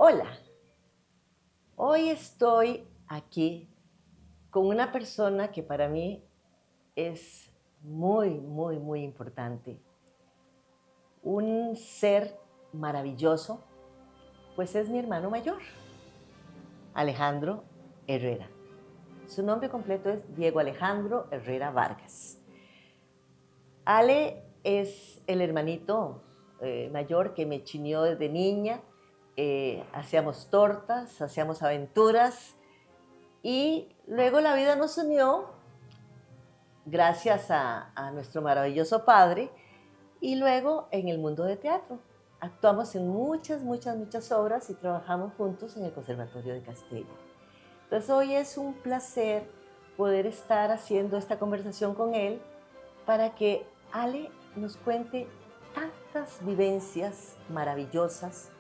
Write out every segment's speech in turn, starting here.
Hola, hoy estoy aquí con una persona que para mí es muy importante. Un ser maravilloso, pues es mi hermano mayor, Alejandro Herrera. Su nombre completo es Diego Alejandro Herrera Vargas. Ale es el hermanito mayor que me chineó desde niña. Hacíamos tortas, hacíamos aventuras y luego la vida nos unió gracias a nuestro maravilloso padre y luego en el mundo de teatro. Actuamos en muchas obras y trabajamos juntos en el Conservatorio de Castella. Entonces hoy es un placer poder estar haciendo esta conversación con él para que Ale nos cuente tantas vivencias maravillosas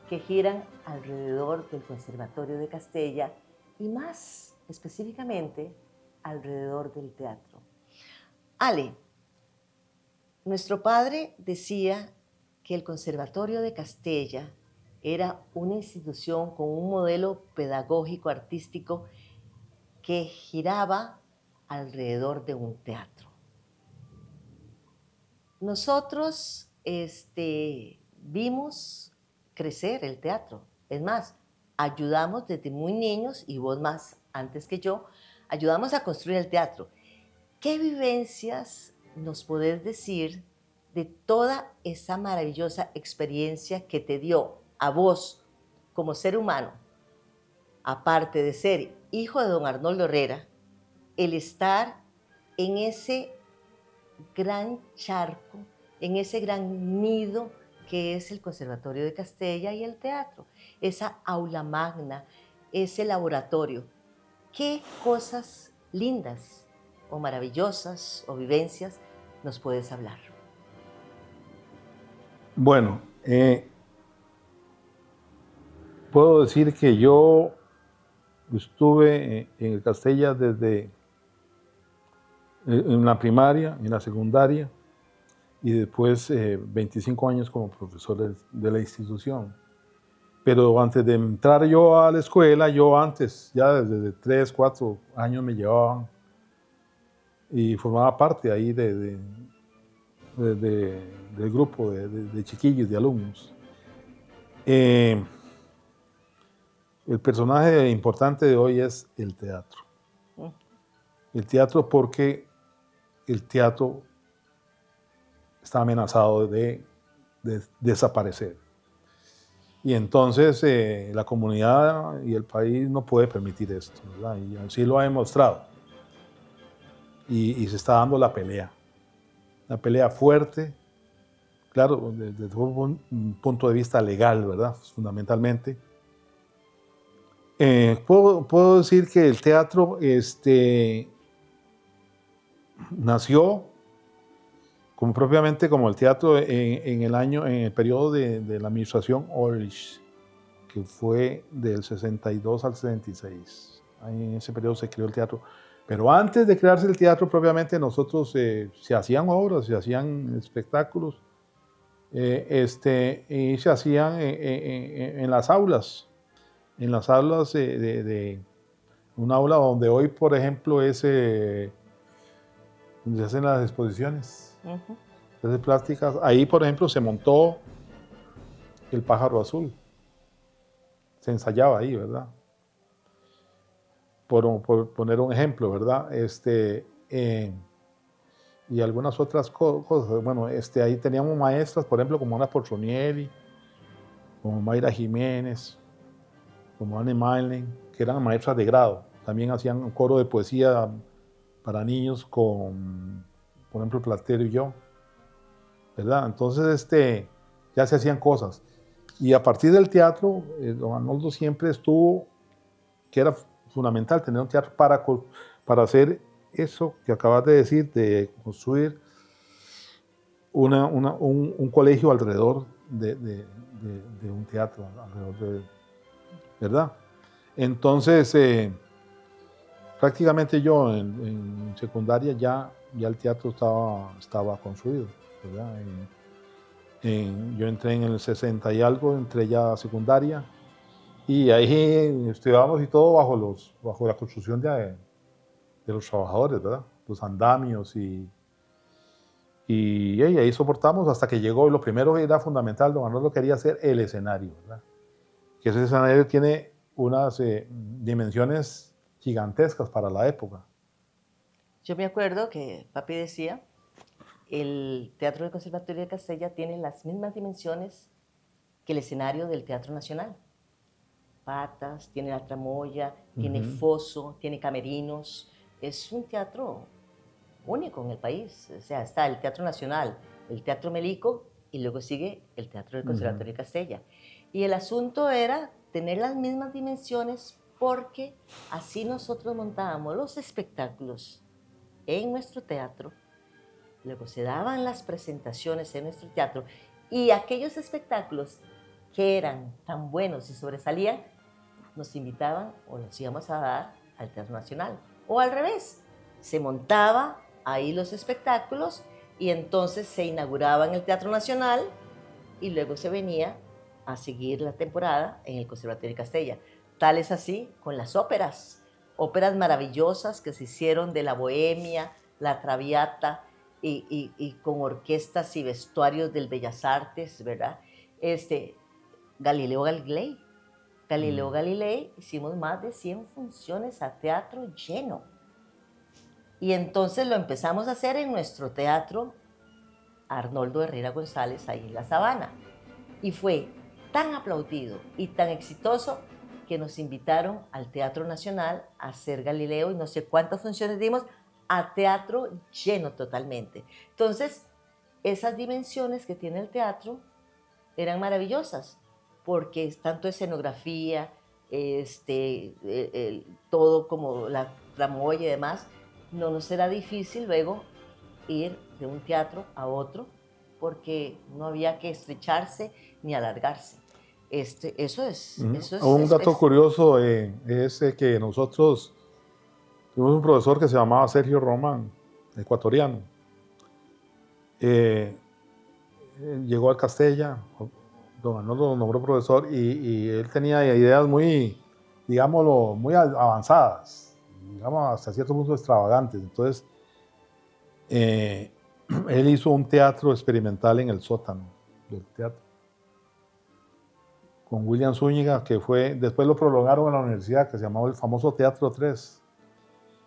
que giran alrededor del Conservatorio de Castella y más específicamente alrededor del teatro. Ale, nuestro padre decía que el Conservatorio de Castella era una institución con un modelo pedagógico artístico que giraba alrededor de un teatro. Nosotros vimos crecer el teatro. Es más, ayudamos desde muy niños, y vos más antes que yo, ayudamos a construir el teatro. ¿Qué vivencias nos podés decir de toda esa maravillosa experiencia que te dio a vos como ser humano, aparte de ser hijo de don Arnoldo Herrera, el estar en ese gran charco, en ese gran nido que es el Conservatorio de Castella y el teatro, esa aula magna, ese laboratorio? ¿Qué cosas lindas o maravillosas o vivencias nos puedes hablar? Bueno, puedo decir que yo estuve en el Castella desde en la primaria, en la secundaria y después 25 años como profesor de la institución. Pero antes de entrar yo a la escuela, yo antes, ya desde 3, 4 años me llevaban y formaba parte ahí del grupo de chiquillos, de alumnos. El personaje importante de hoy es el teatro. El teatro porque el teatro está amenazado de desaparecer. Y entonces la comunidad y el país no puede permitir esto, ¿verdad? Y así lo ha demostrado. Y se está dando la pelea fuerte, claro, desde un punto de vista legal, ¿verdad? Fundamentalmente. Puedo decir que el teatro nació propiamente como el teatro en el periodo de la administración Orlich, que fue del 62 al 66. Ahí en ese periodo se creó el teatro. Pero antes de crearse el teatro propiamente, nosotros se hacían obras, se hacían espectáculos, y se hacían en las aulas de una aula donde hoy, por ejemplo, es donde se hacen las exposiciones de plásticas. Ahí, por ejemplo, se montó el pájaro azul. Se ensayaba ahí, ¿verdad? Por poner un ejemplo, ¿verdad? Y algunas otras cosas. Bueno, ahí teníamos maestras, por ejemplo, como Ana Portronieri, como Mayra Jiménez, como Anne Malen, que eran maestras de grado. También hacían un coro de poesía para niños con, por ejemplo, Platero y yo, ¿verdad? Entonces, ya se hacían cosas. Y a partir del teatro, don Arnoldo siempre estuvo, que era fundamental tener un teatro para hacer eso que acabas de decir, de construir un colegio alrededor de un teatro, ¿verdad? Entonces, prácticamente yo en secundaria ya el teatro estaba construido, ¿verdad? Yo entré en el 60 y algo, entré ya a secundaria Y ahí estudiábamos y todo bajo la construcción de los trabajadores, ¿verdad? Los andamios y ahí soportamos hasta que llegó. Lo primero que era fundamental, don Arnoldo quería hacer el escenario, ¿verdad? Que ese escenario tiene unas dimensiones gigantescas para la época. Yo me acuerdo que papi decía, el Teatro del Conservatorio de Castella tiene las mismas dimensiones que el escenario del Teatro Nacional. Patas, tiene la tramoya, tiene foso, tiene camerinos. Es un teatro único en el país. O sea, está el Teatro Nacional, el Teatro Melico y luego sigue el Teatro del Conservatorio de Castella. Y el asunto era tener las mismas dimensiones porque así nosotros montábamos los espectáculos en nuestro teatro, luego se daban las presentaciones en nuestro teatro y aquellos espectáculos que eran tan buenos y sobresalían, nos invitaban o los íbamos a dar al Teatro Nacional. O al revés, se montaba ahí los espectáculos y entonces se inauguraba en el Teatro Nacional y luego se venía a seguir la temporada en el Conservatorio de Castella. Tal es así con las óperas, óperas maravillosas que se hicieron de la Bohemia, la Traviata y con orquestas y vestuarios del Bellas Artes, ¿verdad? Galileo Galilei. Galileo Galilei hicimos más de 100 funciones a teatro lleno. Y entonces lo empezamos a hacer en nuestro teatro Arnoldo Herrera González, ahí en La Sabana. Y fue tan aplaudido y tan exitoso que nos invitaron al Teatro Nacional a hacer Galileo y no sé cuántas funciones dimos a teatro lleno totalmente. Entonces, esas dimensiones que tiene el teatro eran maravillosas porque es tanto escenografía, todo como la tramoya y demás, no nos era difícil luego ir de un teatro a otro porque no había que estrecharse ni alargarse. Eso es... Un dato curioso es que nosotros tuvimos un profesor que se llamaba Sergio Román, ecuatoriano. Llegó a Castella, don Arnoldo lo nombró profesor y él tenía ideas muy, digámoslo, muy avanzadas, digamos hasta cierto punto extravagantes. Entonces, él hizo un teatro experimental en el sótano del teatro con William Zúñiga, que después lo prolongaron en la universidad, que se llamaba el famoso Teatro 3.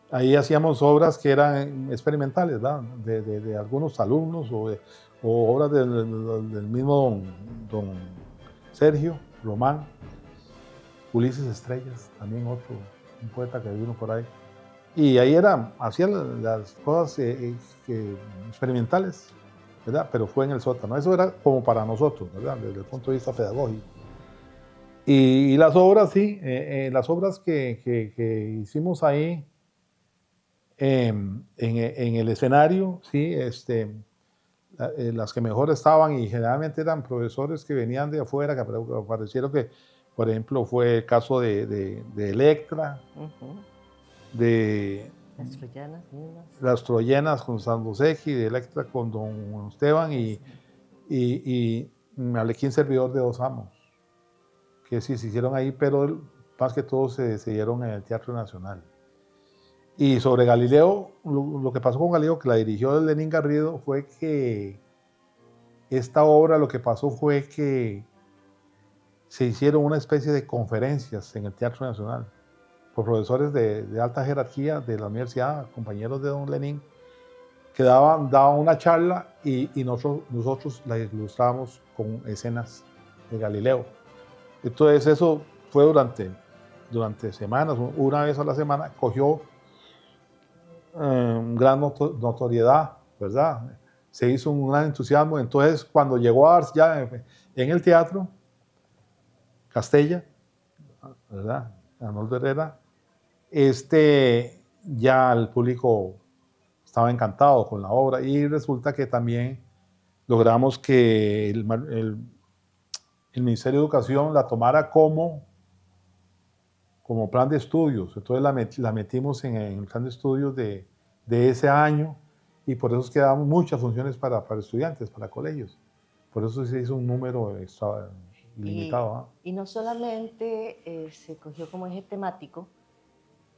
Ahí hacíamos obras que eran experimentales, ¿verdad? De algunos alumnos o obras del mismo don Sergio Román, Ulises Estrellas, también otro, un poeta que vino por ahí. Y ahí hacían las cosas experimentales, ¿verdad? Pero fue en el sótano. Eso era como para nosotros, ¿verdad? Desde el punto de vista pedagógico. Y las obras, sí, las obras que hicimos ahí en el escenario, sí, las que mejor estaban y generalmente eran profesores que venían de afuera, que aparecieron que, por ejemplo, fue el caso de Electra, de las Troyanas con Sandoseji, de Electra con don Esteban y Alequín Servidor de Dos Amos, que sí se hicieron ahí, pero más que todo se dieron en el Teatro Nacional. Y sobre Galileo, lo que pasó con Galileo, que la dirigió Lenín Garrido, fue que esta obra lo que pasó fue que se hicieron una especie de conferencias en el Teatro Nacional por profesores de alta jerarquía de la universidad, compañeros de don Lenín, que daban una charla y nosotros la ilustrábamos con escenas de Galileo. Entonces eso fue durante semanas, una vez a la semana, cogió gran notoriedad, ¿verdad? Se hizo un gran entusiasmo. Entonces, cuando llegó a darse ya en el teatro, Castella, ¿verdad? Arnoldo Herrera, ya el público estaba encantado con la obra y resulta que también logramos que el Ministerio de Educación la tomara como plan de estudios. Entonces la metimos en el plan de estudios de ese año y por eso es que damos muchas funciones para estudiantes, para colegios. Por eso se hizo un número ilimitado. ¿Ah? Y no solamente se cogió como eje temático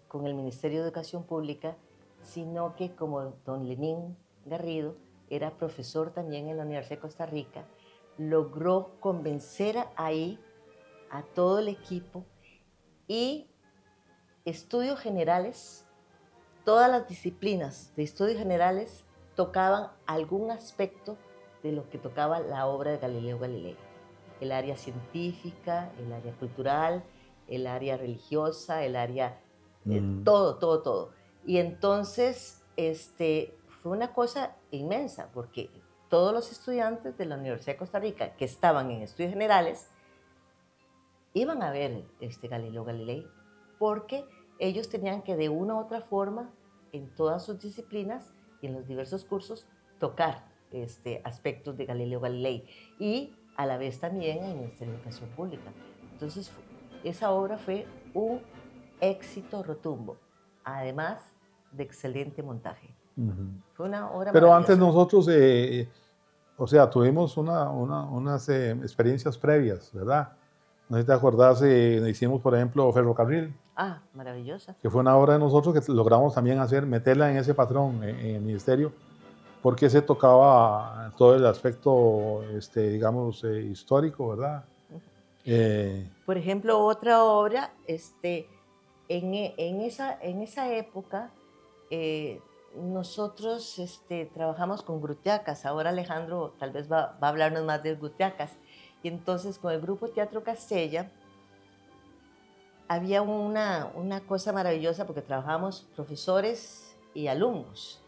con el Ministerio de Educación Pública, sino que como don Lenín Garrido era profesor también en la Universidad de Costa Rica, logró convencer ahí a todo el equipo y estudios generales, todas las disciplinas de estudios generales tocaban algún aspecto de lo que tocaba la obra de Galileo Galilei. El área científica, el área cultural, el área religiosa, el área... todo. Y entonces fue una cosa inmensa, porque todos los estudiantes de la Universidad de Costa Rica que estaban en estudios generales iban a ver Galileo Galilei, porque ellos tenían que de una u otra forma, en todas sus disciplinas y en los diversos cursos, tocar aspectos de Galileo Galilei, y a la vez también en el Ministerio de Educación Pública. Entonces, esa obra fue un éxito rotundo, además de excelente montaje. Fue una obra Pero maravillosa. antes nosotros, o sea, tuvimos unas experiencias previas, ¿verdad? No sé si te acordás, hicimos, por ejemplo, Ferrocarril. Ah, maravillosa. Que fue una obra de nosotros que logramos también meterla en ese patrón en el ministerio, porque se tocaba todo el aspecto, digamos, histórico, ¿verdad? Por ejemplo, otra obra, en esa época, nosotros trabajamos con Grutiacas. Ahora Alejandro tal vez va a hablarnos más de Grutiacas. Y entonces con el grupo Teatro Castella había una cosa maravillosa, porque trabajamos profesores y alumnos.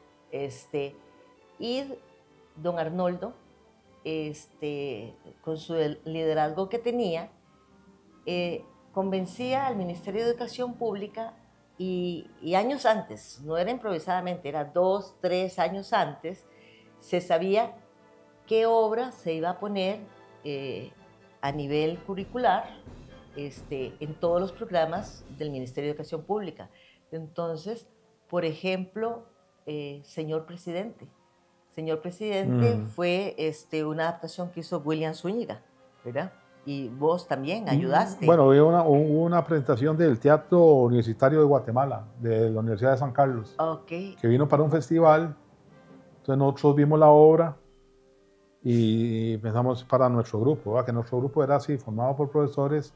Y don Arnoldo, con su liderazgo que tenía, convencía al Ministerio de Educación Pública, y años antes, no era improvisadamente, era 2, 3 años antes, se sabía qué obra se iba a poner a nivel curricular en todos los programas del Ministerio de Educación Pública. Entonces, por ejemplo, Señor Presidente. Señor Presidente fue una adaptación que hizo William Zúñiga, ¿verdad? Y vos también ayudaste. Bueno, hubo una presentación del Teatro Universitario de Guatemala, de la Universidad de San Carlos, Okay. que vino para un festival. Entonces nosotros vimos la obra y pensamos para nuestro grupo, ¿verdad? Que nuestro grupo era así, formado por profesores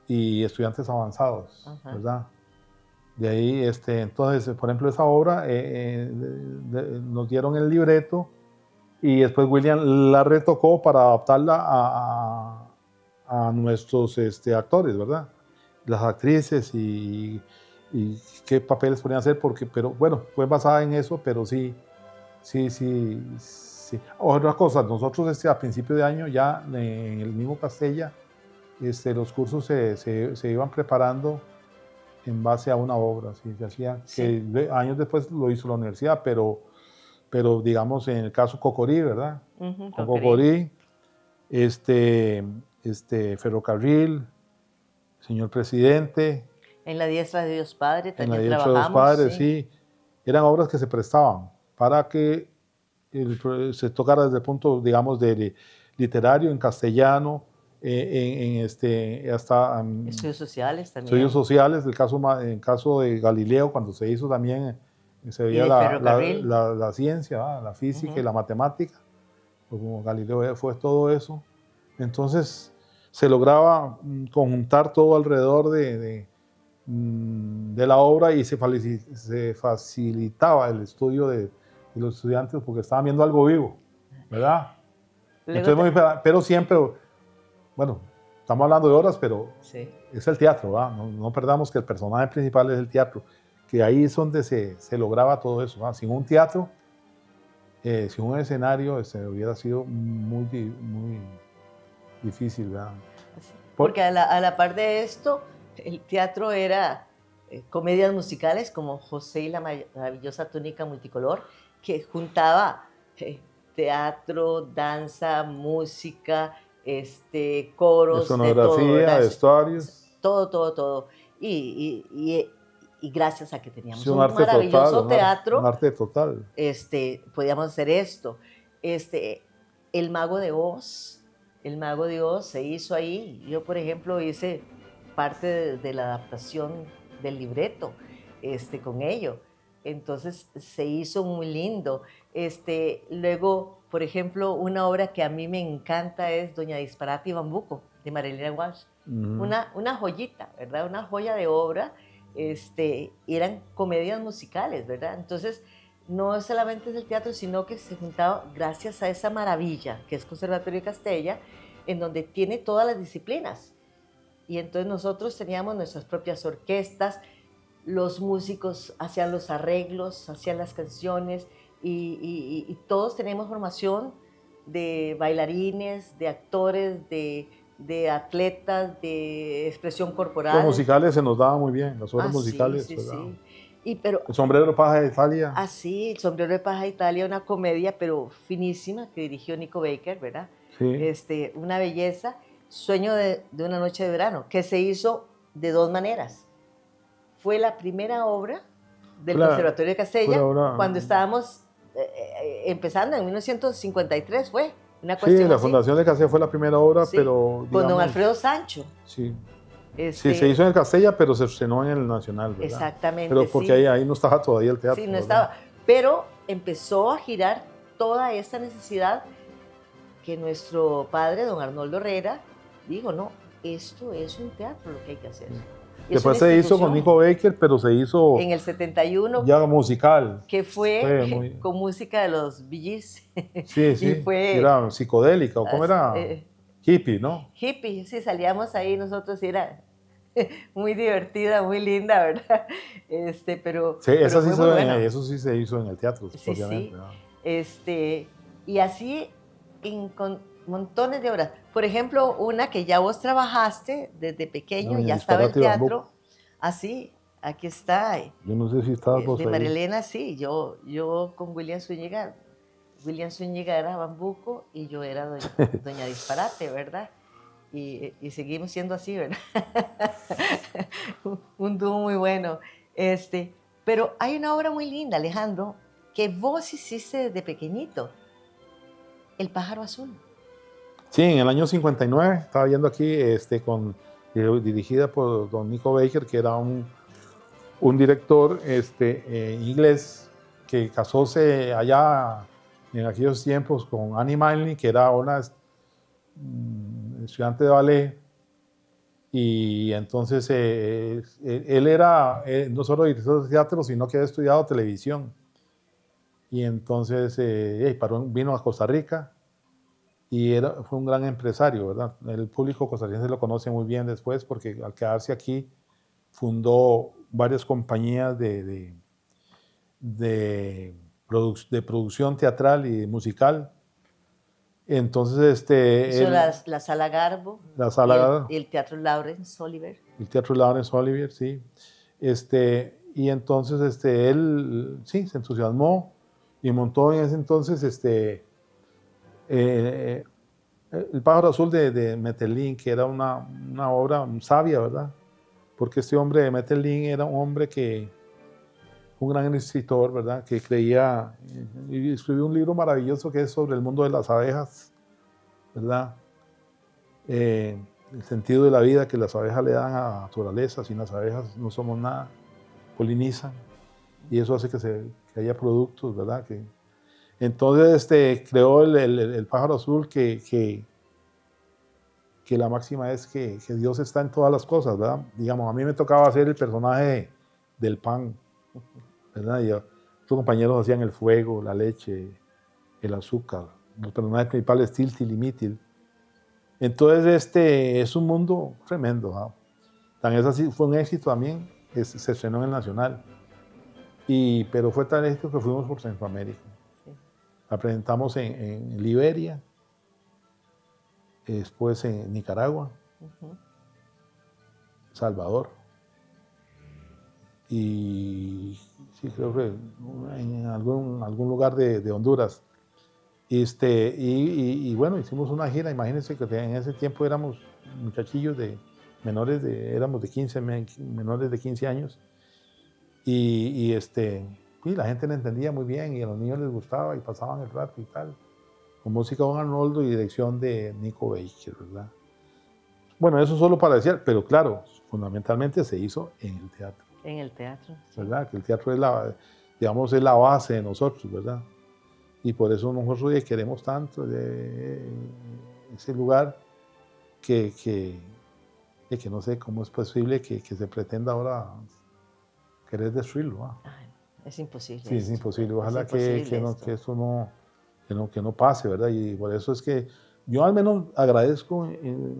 y estudiantes avanzados, ¿verdad? De ahí, entonces, por ejemplo, esa obra nos dieron el libreto y después William la retocó para adaptarla a nuestros actores, ¿verdad? Las actrices y qué papeles podían hacer, pero bueno, fue basada en eso, pero sí. Otra cosa, nosotros a principio de año ya en el mismo Castella, los cursos se iban preparando en base a una obra, ¿sí? Se hacía, sí. Que años después lo hizo la universidad, pero digamos en el caso Cocorí, ¿verdad? Con Cocorí, Ferrocarril, Señor Presidente. En la Diestra de Dios Padre también trabajamos. En la Diestra de Dios Padre, sí. Eran obras que se prestaban para que se tocara desde el punto, digamos, de literario, en castellano, hasta estudios sociales también. Estudios sociales, en caso de Galileo, cuando se hizo también, se veía la ciencia, ¿verdad? La física y la matemática, como Galileo fue todo eso. Entonces se lograba conjuntar todo alrededor de la obra y se facilitaba el estudio de los estudiantes porque estaban viendo algo vivo, ¿verdad? Entonces, pero siempre, bueno, estamos hablando de horas, pero sí, es el teatro, ¿verdad? No perdamos que el personaje principal es el teatro, que ahí es donde se lograba todo eso, ¿verdad? Sin un teatro, sin un escenario, hubiera sido muy difícil, ¿verdad? Porque a la par de esto, el teatro era comedias musicales como José y la maravillosa túnica multicolor, que juntaba teatro, danza, música, coros, escenografía, vestuarios. Todo. Y gracias a que teníamos un maravilloso teatro, un arte total. Podíamos hacer esto. El Mago de Oz, El Mago de Oz se hizo ahí. Yo, por ejemplo, hice parte de la adaptación del libreto con ello. Entonces se hizo muy lindo. Luego, por ejemplo, una obra que a mí me encanta es Doña Disparate y Bambuco, de Marilena Walsh. Una joyita, ¿verdad? Una joya de obra. Eran comedias musicales, ¿verdad? Entonces, no solamente es el teatro, sino que se juntaba gracias a esa maravilla que es Conservatorio de Castella, en donde tiene todas las disciplinas. Y entonces nosotros teníamos nuestras propias orquestas, los músicos hacían los arreglos, hacían las canciones, y todos tenemos formación de bailarines, de actores, de atletas, de expresión corporal. Los musicales se nos daban muy bien, las obras musicales. Sí, ¿verdad? sí. Pero, El Sombrero de Paja de Italia. Sí, El Sombrero de Paja de Italia, una comedia, pero finísima, que dirigió Nico Baker, ¿verdad? Sí. Una belleza. Sueño de una noche de verano, que se hizo de dos maneras. Fue la primera obra del Conservatorio de Castella cuando estábamos empezando, en 1953 fue. Una cuestión la así. Fundación de Castella fue la primera obra, sí, pero... con don Alfredo Sancho. Sí. Sí, se hizo en el Castella, pero se estrenó en el Nacional, ¿verdad? Exactamente, pero porque sí. ahí no estaba todavía el teatro. Sí, no ¿verdad? estaba. Pero empezó a girar toda esta necesidad que nuestro padre, don Arnoldo Herrera, dijo, no, esto es un teatro lo que hay que hacer. Después se hizo con Nico Baker, pero se hizo... En el 71. Ya musical. Que fue con música de los Bee Gees. Sí, sí. Era psicodélica, ¿o cómo era? Hippie, ¿no? Hippie, sí, salíamos ahí nosotros y era muy divertida, muy linda, ¿verdad? Pero... Sí, eso sí se hizo en el teatro, obviamente. Sí. Y así con montones de obras. Por ejemplo, una que ya vos trabajaste desde pequeño, ya estaba en teatro. Así, aquí está. Yo no sé si estabas vos de ahí. Marilena, sí. Yo con William Zúñiga. William Zúñiga era Bambuco y yo era doña Disparate, ¿verdad? Y seguimos siendo así, ¿verdad? Un dúo muy bueno. Pero hay una obra muy linda, Alejandro, que vos hiciste desde pequeñito. El pájaro azul. Sí, en el año 59, estaba viendo aquí, dirigida por don Nico Baker, que era un director inglés que casóse allá en aquellos tiempos con Annie Milne, que era una estudiante de ballet. Y entonces él era no solo director de teatro, sino que había estudiado televisión. Y entonces vino a Costa Rica y fue un gran empresario, ¿verdad? El público costarricense lo conoce muy bien después porque al quedarse aquí fundó varias compañías de producción teatral y musical. Entonces, hizo la Sala Garbo, y el Teatro Laurence Olivier. El Teatro Laurence Olivier, sí. Y entonces él sí se entusiasmó y montó en ese entonces El pájaro azul de Mettelín, que era una obra sabia, ¿verdad? Porque este hombre de Mettelín era un hombre un gran escritor, ¿verdad? Que creía y escribió un libro maravilloso que es sobre el mundo de las abejas, ¿verdad? El sentido de la vida que las abejas le dan a la naturaleza. Sin las abejas no somos nada, polinizan y eso hace que haya productos, ¿verdad? Entonces creó el pájaro azul que la máxima es que Dios está en todas las cosas, ¿verdad? Digamos, a mí me tocaba hacer el personaje del pan, ¿verdad? Y otros compañeros hacían el fuego, la leche, el azúcar. Los personajes principales, Tiltil y Mítil. Entonces es un mundo tremendo, ¿no? Tan es así, fue un éxito también, se estrenó en el Nacional. Pero fue tal éxito que fuimos por Centroamérica. Sí. La presentamos en Liberia, después en Nicaragua, Salvador, y sí, creo que en algún lugar de Honduras. Y bueno, hicimos una gira. Imagínense que en ese tiempo éramos muchachillos éramos de 15, menores de 15 años. Y la gente lo entendía muy bien y a los niños les gustaba y pasaban el rato y tal. con música de Don Arnoldo y dirección de Nico Baker, ¿verdad? Bueno, eso solo para decir, pero claro, fundamentalmente se hizo en el teatro. En el teatro. Sí. ¿Verdad? Que el teatro es la, digamos, es la base de nosotros, ¿verdad? Y por eso nosotros queremos tanto de ese lugar que no sé cómo es posible que se pretenda ahora querer destruirlo. ¿Va? Ay, es imposible. Sí, es imposible. Ojalá es imposible que eso no pase, ¿verdad? Y por eso es que yo al menos agradezco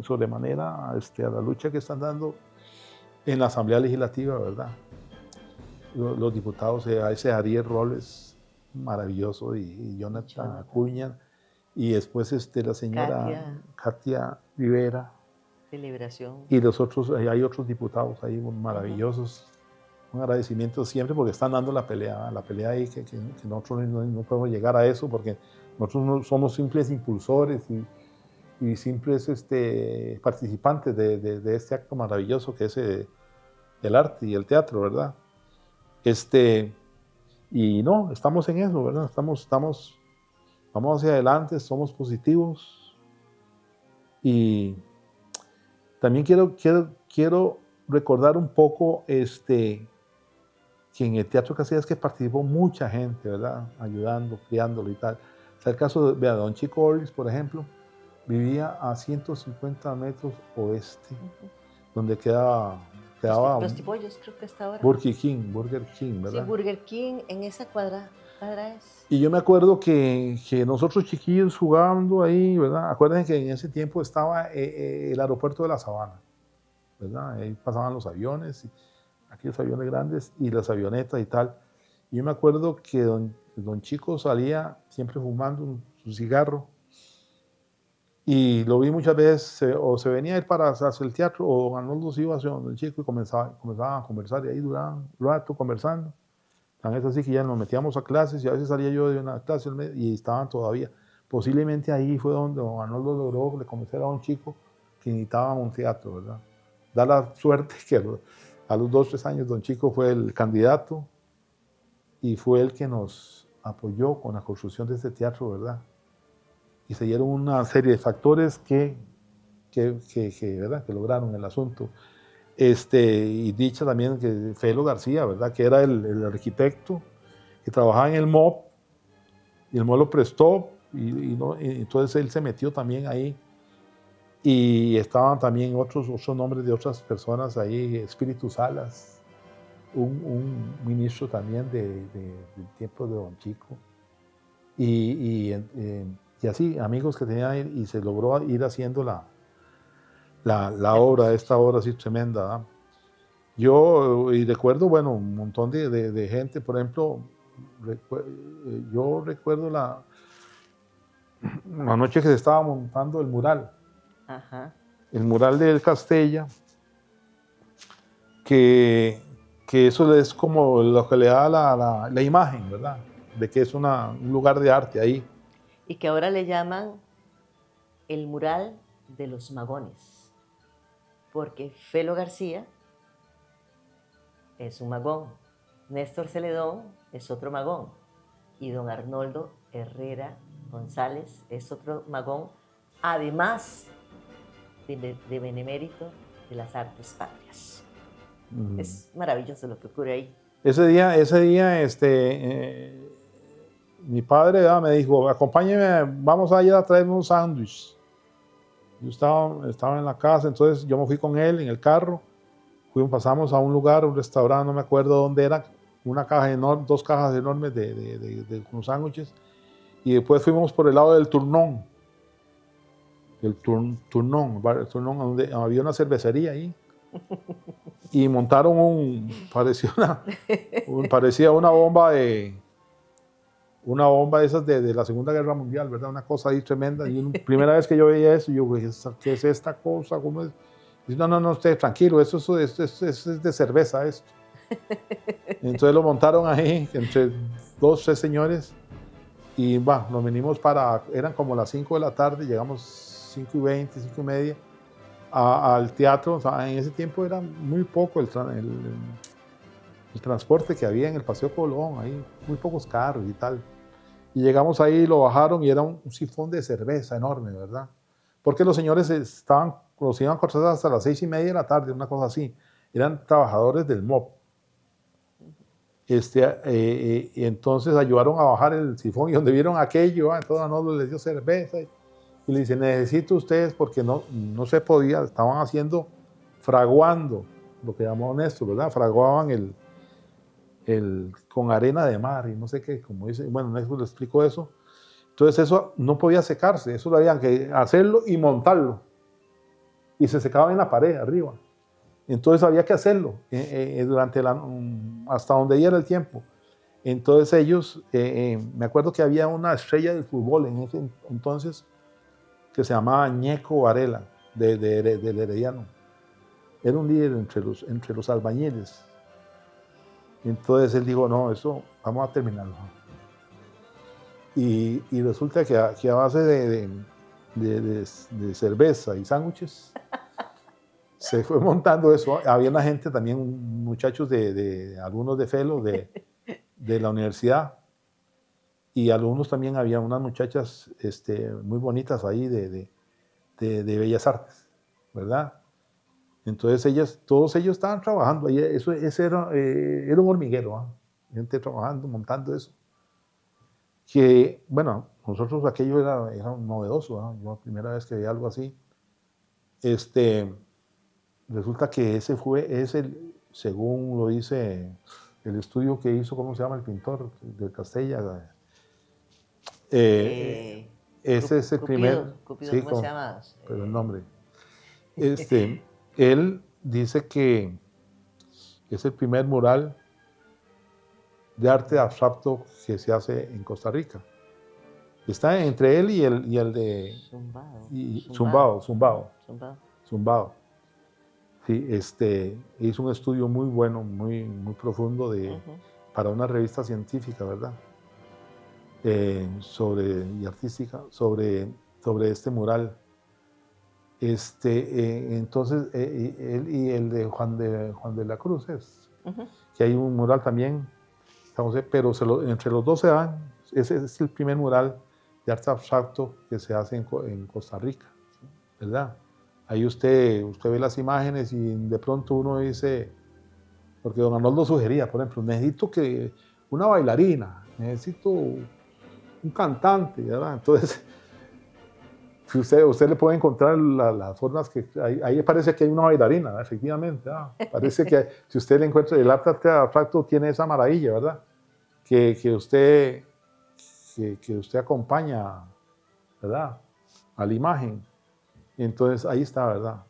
sobremanera a la lucha que están dando en la Asamblea Legislativa, ¿verdad? Los diputados, a ese Ariel Robles, maravilloso, y Jonathan Acuña, y después la señora Katia Rivera. De Liberación. Y los otros, hay otros diputados ahí maravillosos. Un agradecimiento siempre porque están dando la pelea ahí que nosotros no podemos llegar a eso porque nosotros no somos simples impulsores y simples participantes de este acto maravilloso que es el arte y el teatro, ¿verdad? Y no, estamos en eso, ¿verdad? Vamos hacia adelante, somos positivos. Y también quiero recordar un poco que en el Teatro Casillas que participó mucha gente, ¿verdad? Ayudando, criándolo y tal. Está el caso de don Chico Orris, por ejemplo, vivía a 150 metros oeste, donde quedaba Los Tipollos, creo que está ahora. Burger King, ¿verdad? Sí, Burger King en esa cuadra es. Y yo me acuerdo que nosotros chiquillos jugando ahí, ¿verdad? Acuérdense que en ese tiempo estaba el aeropuerto de La Sabana, ¿verdad? Ahí pasaban los aviones, aquellos aviones grandes y las avionetas y tal. Y yo me acuerdo que don Chico salía siempre fumando su cigarro y lo vi muchas veces, o se venía a ir para hacer el teatro, o don Arnoldo se iba hacia don Chico y comenzaban a conversar y ahí duraban un rato conversando. Tan es así que ya nos metíamos a clases y a veces salía yo de una clase y estaban todavía. Posiblemente ahí fue donde don Arnoldo logró convencer a don Chico que necesitaba un teatro, ¿verdad? Da la suerte que a los 2 o 3 años don Chico fue el candidato y fue el que nos apoyó con la construcción de este teatro, ¿verdad? Y se dieron una serie de factores que ¿verdad? Que lograron el asunto. Y dicha también que Felo García, ¿verdad? Que era el arquitecto que trabajaba en el MOP y el MOP lo prestó y entonces él se metió también ahí y estaban también otros nombres de otras personas ahí, Espíritu Salas, un ministro también del tiempo de don Chico y así amigos que tenía y se logró ir haciendo la obra, esta obra así tremenda, ¿verdad? Yo recuerdo, bueno, un montón de gente, por ejemplo, yo recuerdo la noche que se estaba montando el mural, el mural del Castella, que eso es como lo que le da la imagen, ¿verdad? De que es un lugar de arte ahí. Y que ahora le llaman el mural de los magones, porque Felo García es un magón, Néstor Celedón es otro magón y don Arnoldo Herrera González es otro magón, además de benemérito de las artes patrias. Es maravilloso lo que ocurre ahí. Ese día mi padre me dijo, acompáñeme, vamos a ir a traer unos sándwiches. Yo estaba en la casa, entonces yo me fui con él en el carro. Pasamos a un lugar, un restaurante, no me acuerdo dónde era, una caja enorme, 2 cajas enormes de unos sándwiches. Y después fuimos por el lado del Turnón. El Turnón, donde había una cervecería ahí. Y montaron parecía una bomba de esas de la Segunda Guerra Mundial, ¿verdad? Una cosa ahí tremenda. Y primera vez que yo veía eso, yo dije, ¿qué es esta cosa? ¿Cómo es? Dice, no, usted tranquilo, eso es de cerveza esto. Entonces lo montaron ahí entre 2 o 3 señores y nos venimos eran como las 5 de la tarde, llegamos 5:20, 5:30 al teatro. O sea, en ese tiempo era muy poco el transporte que había en el Paseo Colón, ahí muy pocos carros y tal. Y llegamos ahí, lo bajaron y era un sifón de cerveza enorme, ¿verdad? Porque los señores los iban a cortar hasta las 6:30 de la tarde, una cosa así. Eran trabajadores del MOP. Y entonces ayudaron a bajar el sifón y donde vieron aquello, entonces Arnoldo les dio cerveza y le dice, necesito ustedes porque no se podía, estaban haciendo, fraguando, lo que llamó Néstor, ¿verdad? Fraguaban con arena de mar y no sé qué, como dice, bueno, Néstor le explicó eso. Entonces eso no podía secarse, eso lo habían que hacerlo y montarlo. Y se secaba en la pared arriba. Entonces había que hacerlo hasta donde diera el tiempo. Entonces ellos, me acuerdo que había una estrella del fútbol en ese entonces que se llamaba Ñeco Varela, del Herediano. Era un líder entre los albañiles. Entonces él dijo, no, eso vamos a terminarlo. Y resulta que a base de cerveza y sándwiches se fue montando eso. Había una gente también, muchachos algunos de Felo, de la universidad, y algunos también, había unas muchachas muy bonitas ahí de Bellas Artes, ¿verdad? Entonces todos ellos estaban trabajando, ahí, ese era un hormiguero, ¿eh? Gente trabajando, montando eso. Que, bueno, nosotros aquello era novedoso, ¿eh? Yo la primera vez que vi algo así. Resulta que ese es según lo dice el estudio que hizo, ¿cómo se llama el pintor de Castella? Ese es el primer... Cupido, Sí, ¿cómo se llama? pero el nombre. Él dice que es el primer mural de arte abstracto que se hace en Costa Rica. Está entre él y el de... Zumbado. Sí, hizo un estudio muy bueno, muy profundo para una revista científica, ¿verdad? Y artística, sobre este mural. Entonces, él y el de Juan de la Cruz que hay un mural también, pero entre los dos se dan, ese es el primer mural de arte abstracto que se hace en Costa Rica, ¿verdad? Ahí usted ve las imágenes y de pronto uno dice, porque don Arnoldo sugería, por ejemplo, necesito una bailarina, necesito un cantante, ¿verdad? Entonces, si usted le puede encontrar las formas que... Ahí parece que hay una bailarina, ¿verdad? Efectivamente. Parece que si usted le encuentra, el arte abstracto tiene esa maravilla, ¿verdad? Que usted acompaña, ¿verdad? A la imagen. Entonces, ahí está, ¿verdad?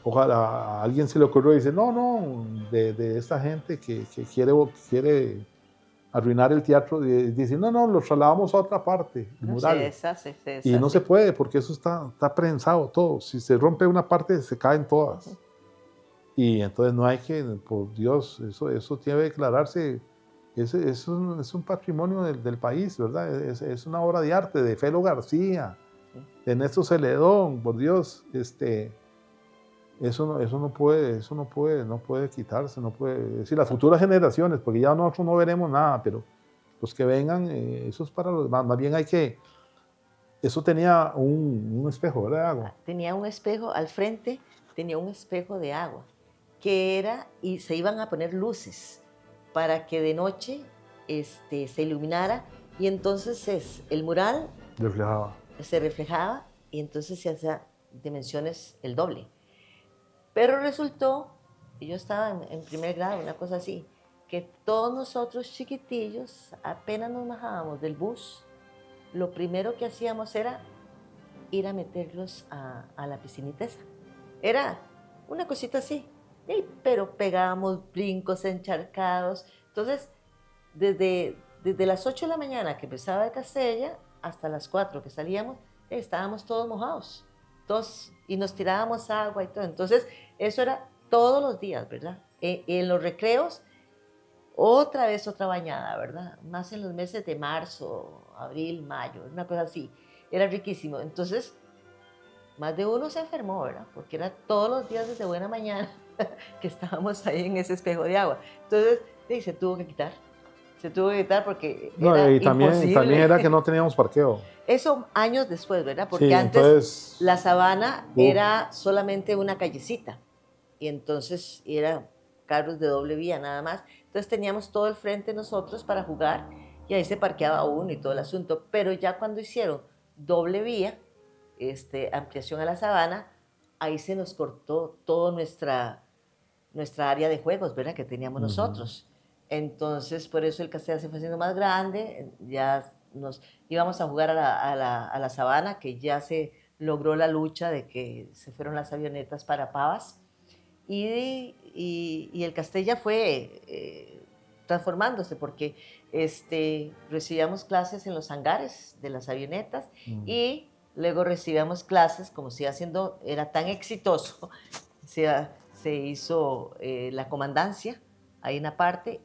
Ojalá a alguien se le ocurrió y dice, no, de esta gente que quiere arruinar el teatro, dice, no, lo trasladamos a otra parte, el mural. Se deshace. Y no se puede, porque eso está prensado todo. Si se rompe una parte, se caen todas. Y entonces no hay que, por Dios, eso tiene que declararse, es un patrimonio del país, ¿verdad? Es una obra de arte de Felo García, de Néstor Celedón, por Dios, eso no puede quitarse, no puede, es decir, las futuras generaciones, porque ya nosotros no veremos nada, pero los que vengan, eso es para los, más bien eso tenía un espejo, ¿verdad? De agua. Tenía un espejo al frente, tenía un espejo de agua, que y se iban a poner luces para que de noche se iluminara, y entonces el mural se reflejaba y entonces se hacía dimensiones el doble. Pero resultó, y yo estaba en primer grado, una cosa así, que todos nosotros chiquitillos, apenas nos bajábamos del bus, lo primero que hacíamos era ir a meterlos a la piscinita esa. Era una cosita así, pero pegábamos brincos encharcados. Entonces, desde las 8 de la mañana que empezaba el Castella hasta las 4 que salíamos, estábamos todos mojados, y nos tirábamos agua y todo. Entonces, eso era todos los días, ¿verdad? En los recreos, otra vez otra bañada, ¿verdad? Más en los meses de marzo, abril, mayo, una cosa así. Era riquísimo. Entonces, más de uno se enfermó, ¿verdad? Porque era todos los días desde buena mañana que estábamos ahí en ese espejo de agua. Entonces, se tuvo que quitar. Se tuvo que quitar porque No, era y también era que imposible. no teníamos parqueo. Eso años después, ¿verdad? Sí, Porque antes entonces, la sabana uf, era solamente una callecita y entonces era carros de doble vía nada más. Entonces teníamos todo el frente nosotros para jugar y ahí se parqueaba uno y todo el asunto. Pero ya cuando hicieron doble vía, ampliación a la sabana, ahí se nos cortó toda nuestra área de juegos, ¿verdad? Que teníamos ujú. nosotros. Entonces, por eso el Castell se fue haciendo más grande, ya nos íbamos a jugar a la sabana, que ya se logró la lucha de que se fueron las avionetas para Pavas, y el Castell ya fue transformándose, porque recibíamos clases en los hangares de las avionetas, Mm. y luego recibíamos clases, como se iba haciendo, era tan exitoso, se hizo la comandancia, ahí una parte,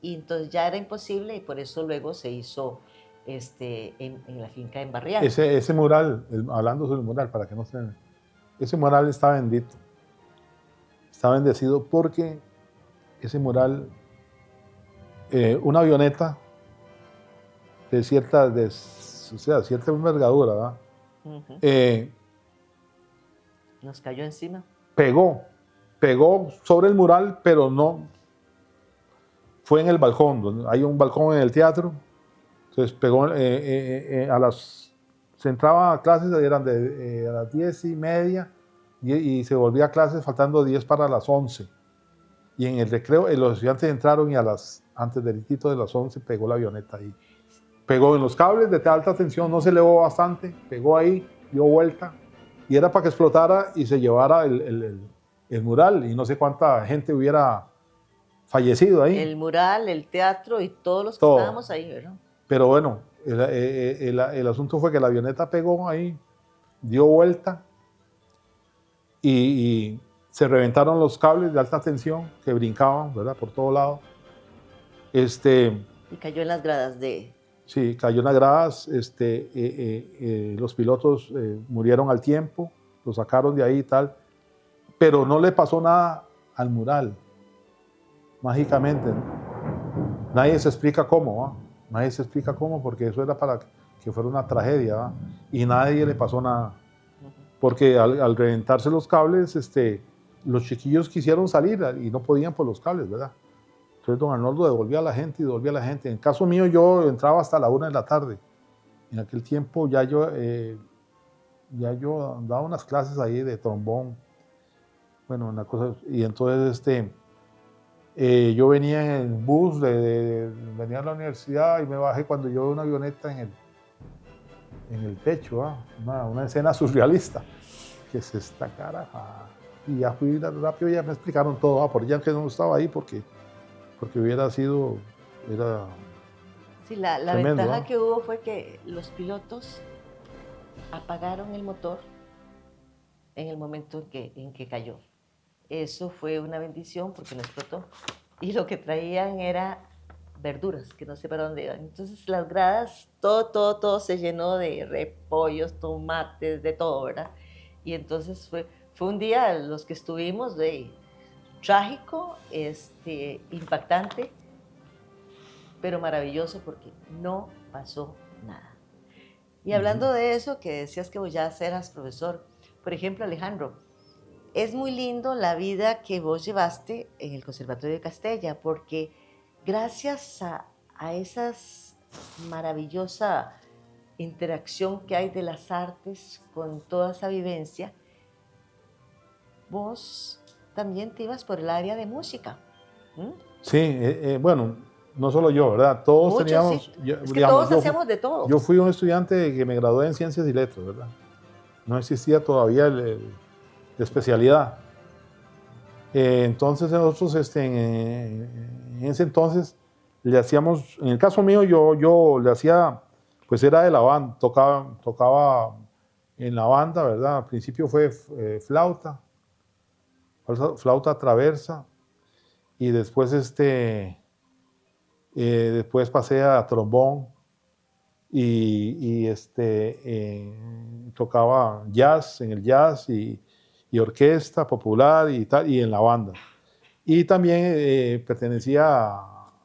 y entonces ya era imposible, y por eso luego se hizo en la finca en Barrial. Ese mural, hablando sobre el mural, para que no se... Ese mural está bendito, está bendecido porque ese mural, una avioneta de cierta envergadura, ¿verdad? Ujú. Eh, Nos cayó encima. pegó, pegó sobre el mural, pero no fue en el balcón, donde hay un balcón en el teatro. Entonces pegó se entraba a clases, eran a las 10:30 y se volvía a clases faltando 10 para las 11. Y en el recreo los estudiantes entraron y antes del hito de las 11 pegó la avioneta ahí. Pegó en los cables de alta tensión, no se elevó bastante, pegó ahí, dio vuelta y era para que explotara y se llevara el mural y no sé cuánta gente hubiera fallecido ahí, El mural, el teatro y todos los que todo. estábamos ahí, ¿verdad? Pero bueno, el asunto fue que la avioneta pegó ahí, dio vuelta y se reventaron los cables de alta tensión que brincaban, ¿verdad? Por todo lado. Y cayó en las gradas de... Sí, cayó en las gradas, los pilotos murieron al tiempo, lo sacaron de ahí y tal, pero no le pasó nada al mural, mágicamente. Nadie se explica cómo, ¿va? Nadie se explica cómo, porque eso era para que fuera una tragedia, ¿va? Y nadie le pasó nada, porque al reventarse los cables, los chiquillos quisieron salir y no podían por los cables, ¿verdad? Entonces don Arnoldo devolvía a la gente y devolvía a la gente. En el caso mío yo entraba hasta la 1 de la tarde. En aquel tiempo ya yo daba unas clases ahí de trombón. Bueno, una cosa, y entonces yo venía en el bus, venía a la universidad y me bajé cuando yo vi una avioneta en el techo, una escena surrealista. ¿Qué es esta caraja? Y ya fui rápido, ya me explicaron todo, por ya que no estaba ahí porque hubiera sido, era Sí, la tremendo. ventaja que hubo fue que los pilotos apagaron el motor en el momento en que cayó. Eso fue una bendición porque no explotó. Y lo que traían era verduras, que no sé para dónde iban. Entonces las gradas, todo se llenó de repollos, tomates, de todo, ¿verdad? Y entonces fue un día, los que estuvimos, trágico, impactante, pero maravilloso porque no pasó nada. Y hablando de eso, que decías que vos ya eras profesor, por ejemplo, Alejandro, es muy lindo la vida que vos llevaste en el Conservatorio de Castella, porque gracias a esa maravillosa interacción que hay de las artes con toda esa vivencia, vos también te ibas por el área de música. ¿Mm? Sí, bueno, no solo yo, ¿verdad? Todos Muchos, sí. teníamos, Es que digamos, todos hacíamos de todo. yo fui un estudiante que me gradué en Ciencias y Letras, ¿verdad? No existía todavía la especialidad. Entonces nosotros, en ese entonces, le hacíamos, en el caso mío, yo le hacía, pues era de la banda, tocaba en la banda, ¿verdad? Al principio fue flauta traversa, y después después pasé a trombón tocaba jazz en el jazz y orquesta popular y tal, y en la banda. Y también pertenecía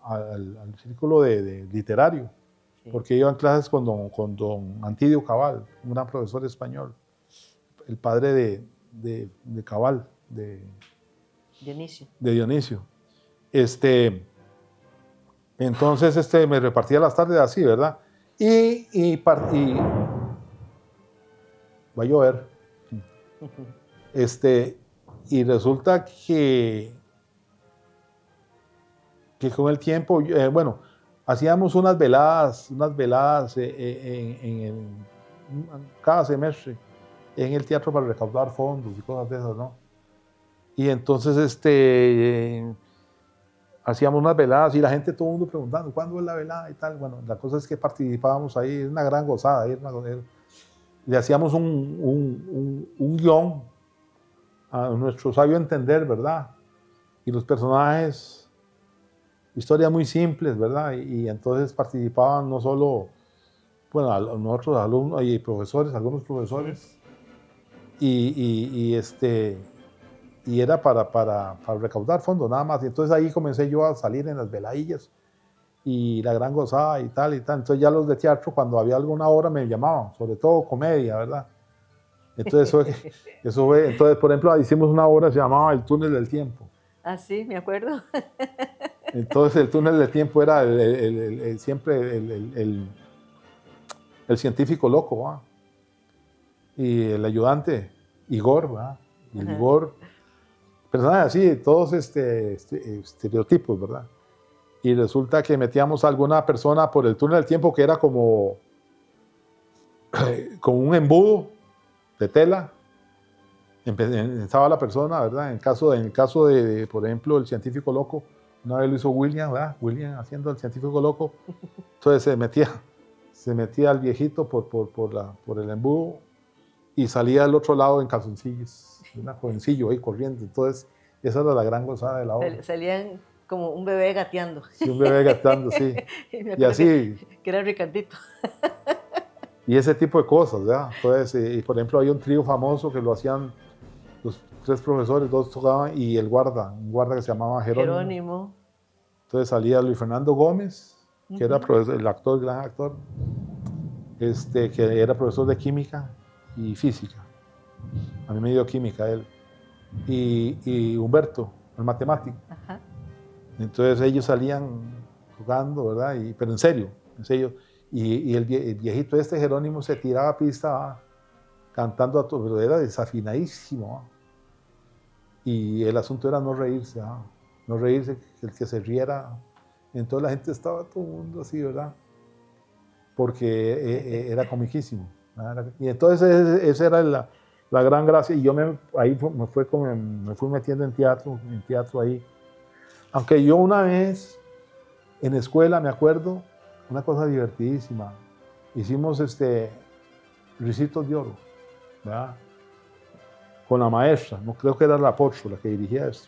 al círculo de literario, Sí. porque iba en clases con don Antidio Cabal, un gran profesor español, el padre de Cabal, Dionisio. de Dionisio. Entonces me repartía las tardes así, ¿verdad? Y va a llover. Y resulta que con el tiempo, bueno, hacíamos unas veladas cada semestre en el teatro para recaudar fondos y cosas de esas, ¿no? Y entonces hacíamos unas veladas y la gente, todo el mundo preguntando, ¿cuándo es la velada y tal? Bueno, la cosa es que participábamos ahí, es una gran gozada, le hacíamos un guión a nuestro sabio entender, ¿verdad? Y los personajes, historias muy simples, ¿verdad? Y entonces participaban no solo, bueno, nosotros alumnos y profesores, algunos profesores, y era para recaudar fondos nada más. Y entonces ahí comencé yo a salir en las veladillas y la gran gozada y tal y tal. Entonces ya los de teatro, cuando había alguna obra, me llamaban, sobre todo comedia, ¿verdad? Entonces entonces, por ejemplo, hicimos una obra que se llamaba El túnel del tiempo. Ah, sí, me acuerdo. Entonces el túnel del tiempo era siempre el científico loco, ¿va? Y el ayudante, Igor, ¿va? Y el Igor, personajes así, todos estereotipos, ¿verdad? Y resulta que metíamos a alguna persona por el túnel del tiempo que era como un embudo de tela. Estaba la persona, ¿verdad? En el caso de, por ejemplo, el científico loco, una vez lo hizo William, ¿verdad? William haciendo el científico loco. Entonces se metía el viejito por el embudo y salía al otro lado en calzoncillos, una jovencillo ahí corriendo. Entonces, esa era la gran gozada de la obra. Salían como un bebé gateando. Sí, un bebé gateando, sí. Y así. Que era Ricardito. Y ese tipo de cosas, ¿verdad? Entonces, y por ejemplo, hay un trío famoso que lo hacían los 3 profesores, 2 tocaban, y un guarda que se llamaba Jerónimo. Entonces salía Luis Fernando Gómez, que era profesor, el gran actor, que era profesor de química y física. A mí me dio química él. Y Humberto, el matemático. Ajá. Entonces ellos salían jugando, ¿verdad? Pero en serio. Y el viejito Jerónimo se tiraba a pista cantando a todo, pero era desafinadísimo. Y el asunto era no reírse, no reírse, el que se riera. Entonces la gente estaba todo el mundo así, ¿verdad? Porque era comiquísimo. Y entonces esa era la gran gracia. Y yo ahí me fui metiendo en teatro ahí. Aunque yo una vez en escuela, me acuerdo, una cosa divertidísima. Hicimos Ricitos de Oro, ¿verdad? Con la maestra, no creo que era la Porcho la que dirigía esto.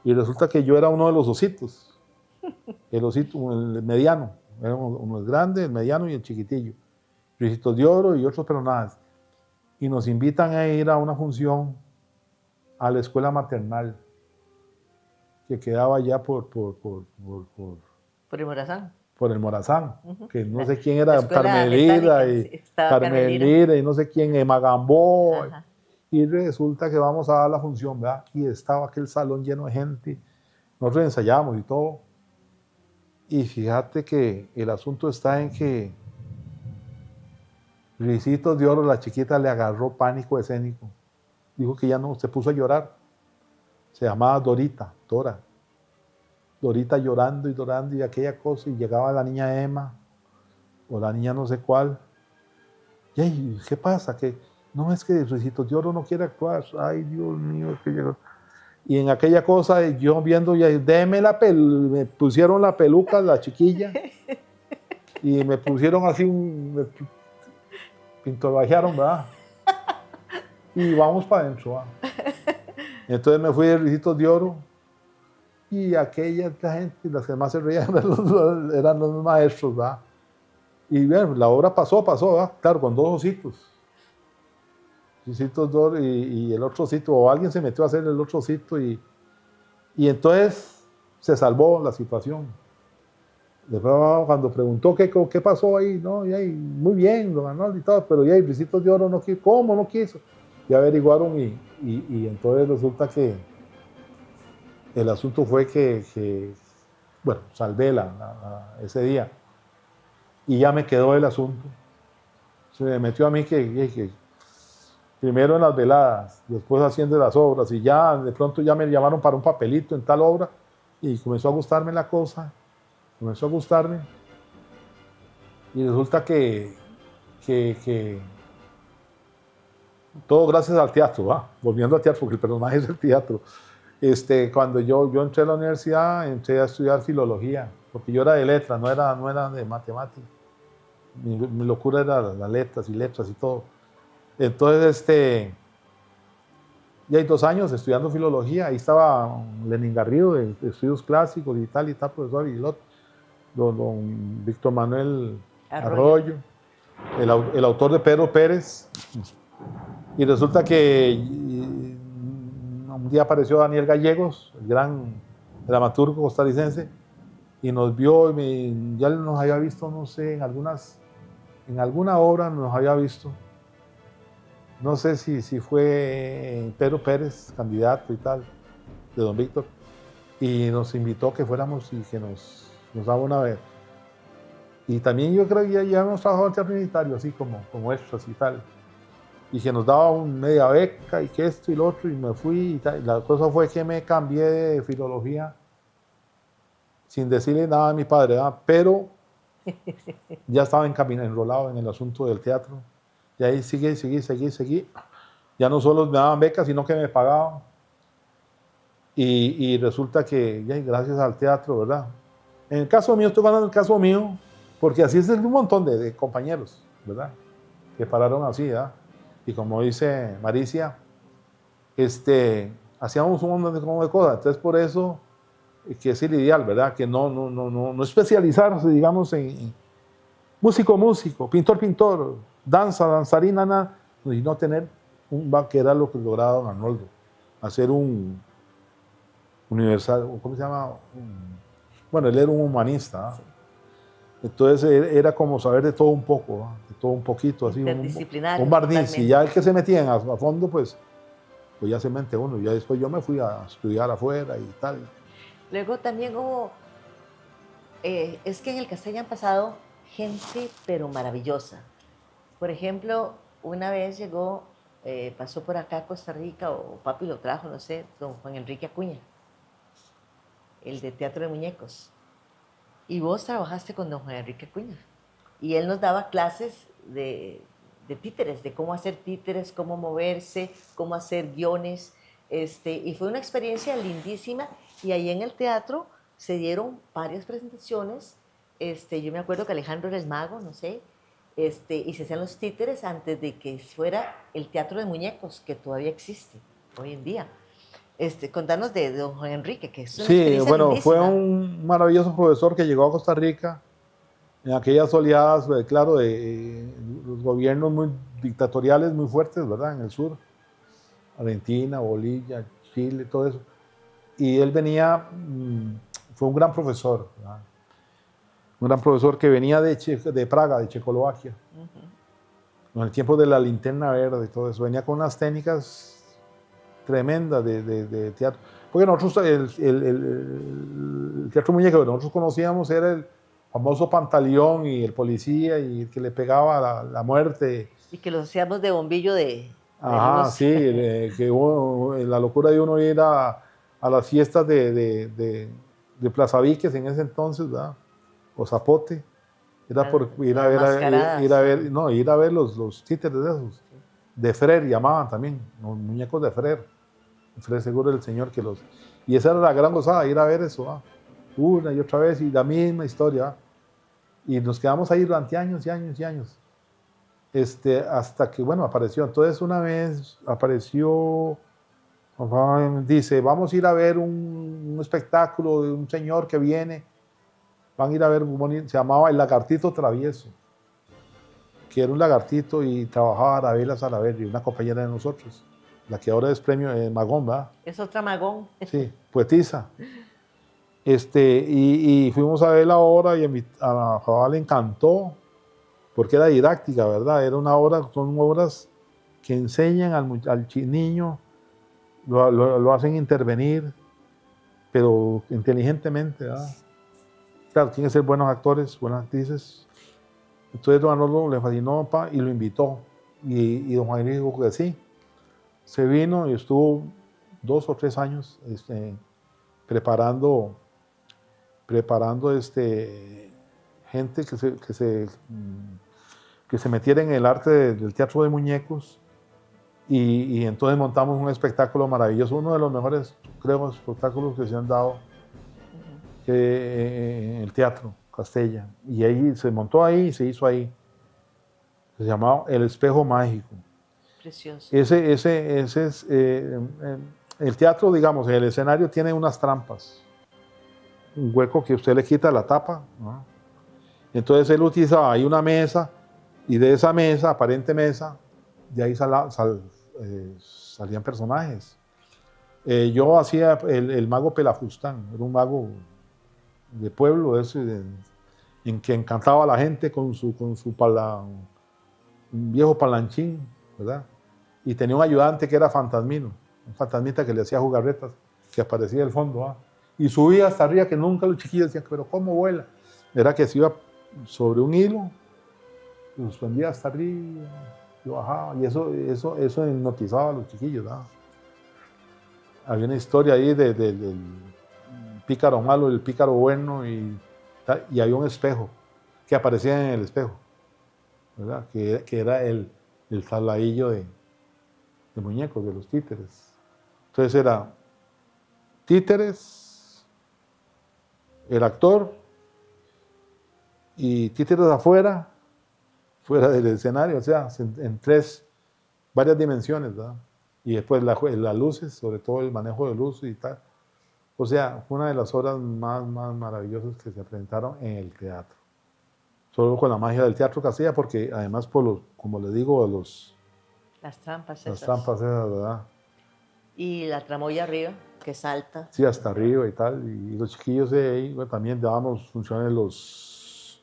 Y resulta que yo era uno de los ositos. El osito, el mediano. Era uno el grande, el mediano y el chiquitillo. Ricitos de Oro y otros personajes. Y nos invitan a ir a una función a la escuela maternal que quedaba allá por el Morazán. Por el Morazán, que no sé quién La era, Carmelita y no sé quién, Emma Gamboa. Y resulta que vamos a dar la función, ¿verdad? Y estaba aquel salón lleno de gente. Nosotros ensayamos y todo. Y fíjate que el asunto está en que Ricitos de Oro, la chiquita, le agarró pánico escénico. Dijo que ya no, se puso a llorar. Se llamaba Dorita, Dora. Dorita llorando y aquella cosa, y llegaba la niña Emma, o la niña no sé cuál. Y ¿qué pasa? Que no, es que Ricitos de Oro no quiere actuar. Ay, Dios mío, que llegó. Y en aquella cosa, yo viendo, me pusieron la peluca, la chiquilla, y me pusieron así, me pintorrajearon, ¿verdad? Y vamos para adentro, ¿verdad? Entonces me fui de Ricitos de Oro, y aquella gente, las que más se reían eran los maestros, ¿verdad? Y bien, la obra pasó, ¿verdad? Claro, con 2 ositos. Ricitos de Oro y el otro osito, o alguien se metió a hacer el otro osito, y entonces se salvó la situación. Después cuando preguntó qué pasó ahí, no, y ahí, muy bien, don Arnoldo y todo, pero ya hay Ricitos de Oro no quiso, ¿cómo no quiso? Y averiguaron y entonces resulta que el asunto fue bueno, salvé ese día y ya me quedó el asunto. Se me metió a mí que primero en las veladas, después haciendo las obras y ya de pronto ya me llamaron para un papelito en tal obra y comenzó a gustarme la cosa, comenzó a gustarme y resulta que todo gracias al teatro, ¿va? Volviendo al teatro, porque el personaje es el teatro. Cuando yo entré a la universidad, entré a estudiar filología, porque yo era de letras, no era de matemáticas. Mi locura era las letras y todo. Entonces, ya hay 2 años estudiando filología, ahí estaba Lenin Garrido, de estudios clásicos y tal, profesor, y el otro, don Víctor Manuel Arroyo, el autor de Pedro Pérez. Y resulta que un día apareció Daniel Gallegos, el gran dramaturgo costarricense, y nos vio y ya nos había visto, no sé, en alguna obra nos había visto. No sé si fue Pedro Pérez, candidato y tal, de don Víctor, y nos invitó a que fuéramos y que nos daba una vez. Y también yo creo que ya hemos trabajado en teatro unitario, así como extras y tal. Y que nos daba media beca y que esto y lo otro, y me fui y tal. Y la cosa fue que me cambié de filología sin decirle nada a mi padre, ¿verdad? Pero ya estaba enrolado en el asunto del teatro. Y ahí seguí. Ya no solo me daban becas, sino que me pagaban. Y resulta que, ya, gracias al teatro, ¿verdad? En el caso mío, estoy hablando del caso mío, porque así es de un montón de compañeros, ¿verdad? Que pararon así, ¿verdad? Y como dice Maricia, hacíamos un montón de cosas. Entonces, por eso, que es el ideal, ¿verdad? Que no especializarse, digamos, en músico, pintor, danzarina, nada, sino tener que era lo que lograba don Arnoldo, hacer un universal, ¿cómo se llama? Bueno, él era un humanista, ¿eh? Sí. Entonces era como saber de todo un poco, ¿eh? De todo un poquito, así, un barniz, y ya el que se metía a fondo, pues ya se mente uno, y ya después yo me fui a estudiar afuera y tal. Luego también hubo, es que en el Castella han pasado gente, pero maravillosa. Por ejemplo, una vez llegó, pasó por acá a Costa Rica, o papi lo trajo, no sé, don Juan Enrique Acuña, el de Teatro de Muñecos. Y vos trabajaste con don Juan Enrique Acuña. Y él nos daba clases de títeres, de cómo hacer títeres, cómo moverse, cómo hacer guiones. Y fue una experiencia lindísima. Y ahí en el teatro se dieron varias presentaciones. Yo me acuerdo que Alejandro era el mago, no sé. Y se hacían los títeres antes de que fuera el teatro de muñecos, que todavía existe hoy en día. Contanos de don Juan Enrique, que es una experiencia lindísima. Fue un maravilloso profesor que llegó a Costa Rica en aquellas oleadas, claro, de los gobiernos muy dictatoriales, muy fuertes, ¿verdad? En el sur, Argentina, Bolivia, Chile, todo eso. Y él venía, fue un gran profesor, ¿verdad? Un gran profesor que venía de Praga, de Checoslovaquia, en el tiempo de la linterna verde y todo eso. Venía con unas técnicas tremendas de teatro. Porque nosotros, el teatro muñeco que nosotros conocíamos era el famoso Pantaleón y el policía y el que le pegaba la muerte. Y que lo hacíamos de bombillo de Ajá, luz. sí, la locura de uno ir a las fiestas de Plaza Víquez en ese entonces, ¿verdad? O Zapote. Era por ir a ver los títeres de esos. Sí. De Frer llamaban también, los muñecos de Frer. Frer seguro el señor que los... Y esa era la gran gozada, ir a ver eso, ¿va? Una y otra vez, y la misma historia, ¿va? Y nos quedamos ahí durante años y años y años. Hasta que, bueno, apareció. Entonces una vez apareció, dice, vamos a ir a ver un espectáculo de un señor que viene, van a ir a ver, se llamaba El Lagartito Travieso, que era un lagartito y trabajaba Arabela Salaverry, una compañera de nosotros, la que ahora es premio Magón, ¿verdad? Es otra Magón. Sí, poetisa. Y fuimos a ver la obra y a la Fabá le encantó, porque era didáctica, ¿verdad? Era una obra, son obras que enseñan al niño, lo hacen intervenir, pero inteligentemente, ¿verdad? Claro, tienen que ser buenos actores, buenas actrices. Entonces don Arnoldo le fascinó y lo invitó. Y don Juan dijo que sí. Se vino y estuvo 2 o 3 años preparando gente que se metiera en el arte del teatro de muñecos. Y entonces montamos un espectáculo maravilloso, uno de los mejores, creo, espectáculos que se han dado en el teatro Castella. Y ahí se montó ahí y se hizo ahí. Se llamaba El Espejo Mágico. Precioso. Ese es, el teatro, digamos, el escenario tiene unas trampas. Un hueco que usted le quita la tapa, ¿no? Entonces él utilizaba ahí una mesa y de esa mesa, aparente mesa, de ahí salían personajes. Yo hacía el mago Pelafustán, era un mago de pueblo, en que encantaba a la gente con un viejo palanchín, ¿verdad? Y tenía un ayudante que era fantasmino, un fantasmita que le hacía jugarretas, que aparecía del fondo, ¿ah? Y subía hasta arriba, que nunca los chiquillos decían, pero ¿cómo vuela? Era que se iba sobre un hilo, y suspendía hasta arriba, y bajaba, y eso hipnotizaba a los chiquillos, ¿verdad? Había una historia ahí del pícaro malo y el pícaro bueno, y había un espejo, que aparecía en el espejo, ¿verdad? Que era el tabladillo de muñecos, de los títeres. Entonces era títeres, el actor, y títeres afuera, fuera del escenario, o sea, en varias dimensiones, ¿verdad? Y después las luces, sobre todo el manejo de luz y tal. O sea, fue una de las obras más maravillosas que se presentaron en el teatro. Solo con la magia del teatro Castilla, porque además, como le digo, las trampas esas, ¿verdad? Y la tramoya arriba, que salta. Sí, hasta arriba y tal. Y los chiquillos de ahí, bueno, también dábamos funciones los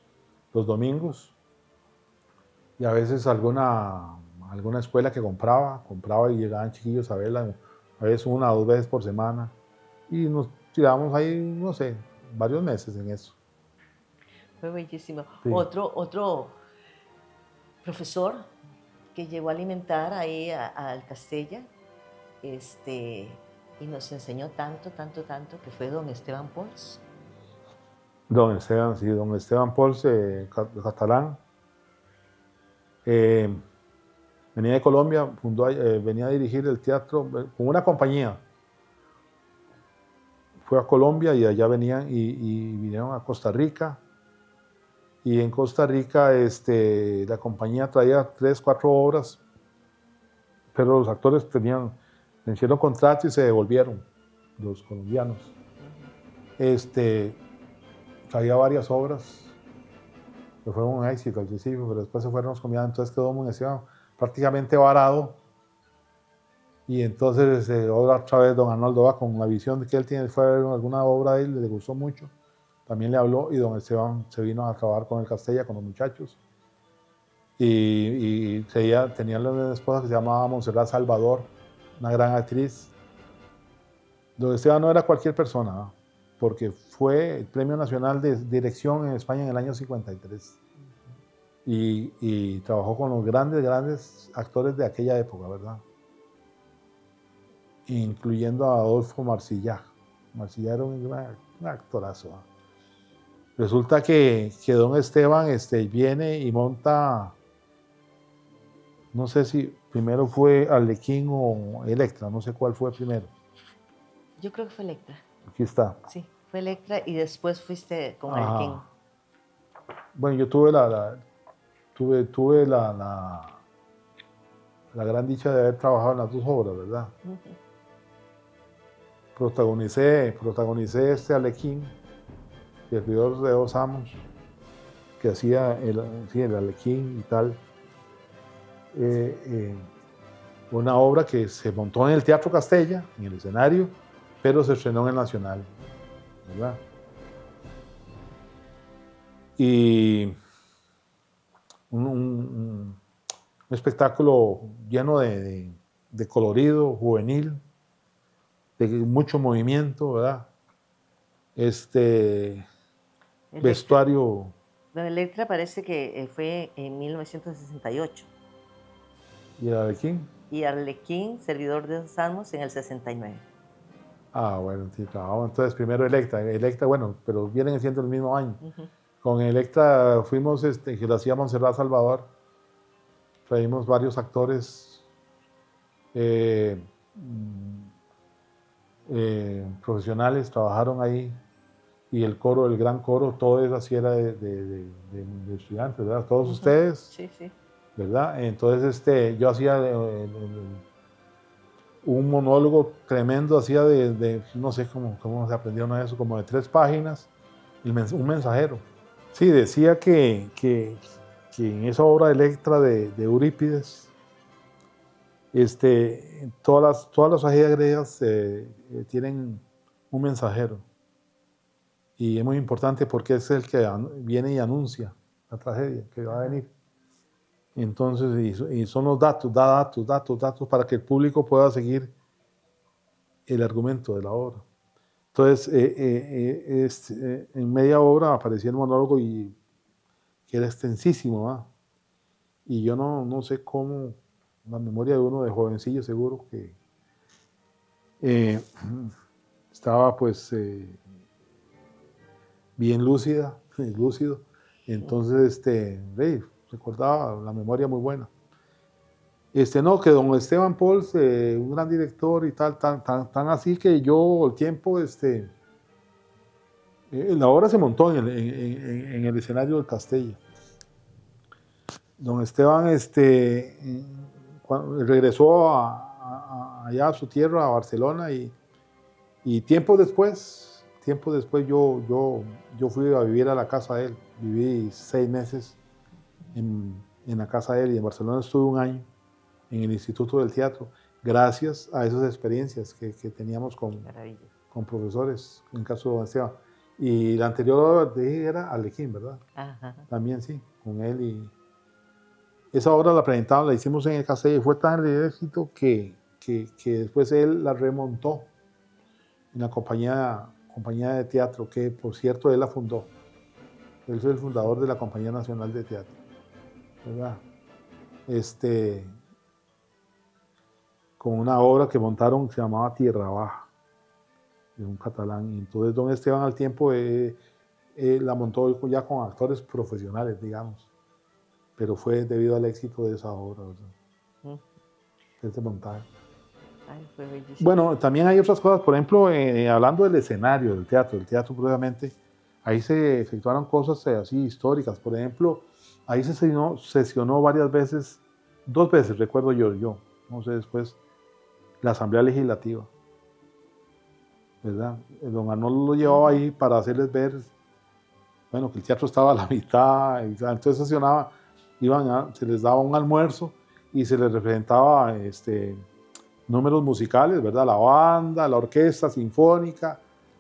domingos. Y a veces alguna escuela que compraba y llegaban chiquillos a verla, a veces 1 o 2 veces por semana. Y nos tirábamos ahí, no sé, varios meses en eso. Fue bellísimo. Sí. Otro profesor que llegó a alimentar ahí al Castella, y nos enseñó tanto, que fue don Esteban Pols. Don Esteban, sí, don Esteban Pols, catalán. Venía de Colombia, venía a dirigir el teatro con una compañía. Fue a Colombia y allá venían y vinieron a Costa Rica. Y en Costa Rica la compañía traía 3, 4 obras, pero los actores hicieron contrato y se devolvieron, los colombianos. Traía varias obras que fueron un éxito al principio, pero después se fueron los colombianos, entonces quedó prácticamente varado. Y entonces otra vez don Arnoldo va con la visión que él tiene, fue a ver alguna obra de él, le gustó mucho. También le habló y don Esteban se vino a trabajar con el Castella, con los muchachos. Y tenía una esposa que se llamaba Montserrat Salvador, una gran actriz. Don Esteban no era cualquier persona, ¿no? Porque fue el Premio Nacional de Dirección en España en el año 53. Y trabajó con los grandes actores de aquella época, ¿verdad? Incluyendo a Adolfo Marsillá. Marsillá era un actorazo, ¿no? Resulta que don Esteban viene y monta, no sé si primero fue Arlequín o Electra, no sé cuál fue primero. Yo creo que fue Electra. Aquí está. Sí, fue Electra y después fuiste con Arlequín. Bueno, yo tuve tuve la gran dicha de haber trabajado en las 2 obras, ¿verdad? Protagonicé Arlequín, el servidor de 2 amos, que hacía el Arlequín y tal. Una obra que se montó en el Teatro Castella, en el escenario, pero se estrenó en el Nacional, ¿verdad? y un espectáculo lleno de colorido, juvenil, de mucho movimiento, ¿verdad? Electra. Vestuario. Don Electra parece que fue en 1968. ¿Y el Arlequín? Y Arlequín, servidor de los Salmos, en el 69. Ah, bueno, sí, trabajamos entonces primero Electra. Electra, bueno, pero vienen siendo el mismo año. Con Electra fuimos, que lo hacía Montserrat Salvador, traímos varios actores profesionales, trabajaron ahí, y el coro, el gran coro, todo eso así era de estudiantes, ¿verdad? Todos ustedes, Sí, sí. ¿verdad? Entonces yo hacía un monólogo tremendo, hacía no sé cómo se aprendieron eso, como de 3 páginas, un mensajero. Sí, decía que en esa obra de Electra de Eurípides, todas las tragedias griegas tienen un mensajero. Y es muy importante porque es el que viene y anuncia la tragedia que va a venir. Entonces, y son los datos, da datos para que el público pueda seguir el argumento de la obra. Entonces, en media obra aparecía el monólogo y que era extensísimo, ¿verdad? Y yo no sé cómo, la memoria de uno de jovencillo seguro que estaba pues bien lúcido. Entonces, recordaba la memoria muy buena. No, que don Esteban Pols, un gran director y tal, tan así que yo, el tiempo, la obra se montó en el escenario del Castella. Don Esteban, regresó allá a su tierra, a Barcelona, y tiempo después yo fui a vivir a la casa de él. Viví 6 meses en la casa de él, y en Barcelona estuve 1 año en el Instituto del Teatro, gracias a esas experiencias que teníamos con profesores, en el caso de don Esteban. Y la anterior era Arlequín, ¿verdad? Ajá. También sí, con él. Y esa obra la presentamos, la hicimos en el Castella, y fue tan el éxito que después él la remontó en la compañía de teatro, que por cierto él la fundó. Él fue el fundador de la Compañía Nacional de Teatro, ¿verdad? Con una obra que montaron que se llamaba Tierra Baja, de un catalán. Y entonces don Esteban al tiempo la montó ya con actores profesionales, digamos, pero fue debido al éxito de esa obra, ¿verdad? Ese montaje. Ay, fue bellísimo. Bueno, también hay otras cosas, por ejemplo, hablando del escenario, del teatro propiamente, ahí se efectuaron cosas así históricas. Por ejemplo, ahí se sesionó varias veces, 2 veces recuerdo yo, no sé después, la Asamblea Legislativa, ¿verdad? Don Arnoldo lo llevaba ahí para hacerles ver, bueno, que el teatro estaba a la mitad, entonces sesionaba, se les daba un almuerzo y se les representaba números musicales, ¿verdad? La banda, la orquesta sinfónica,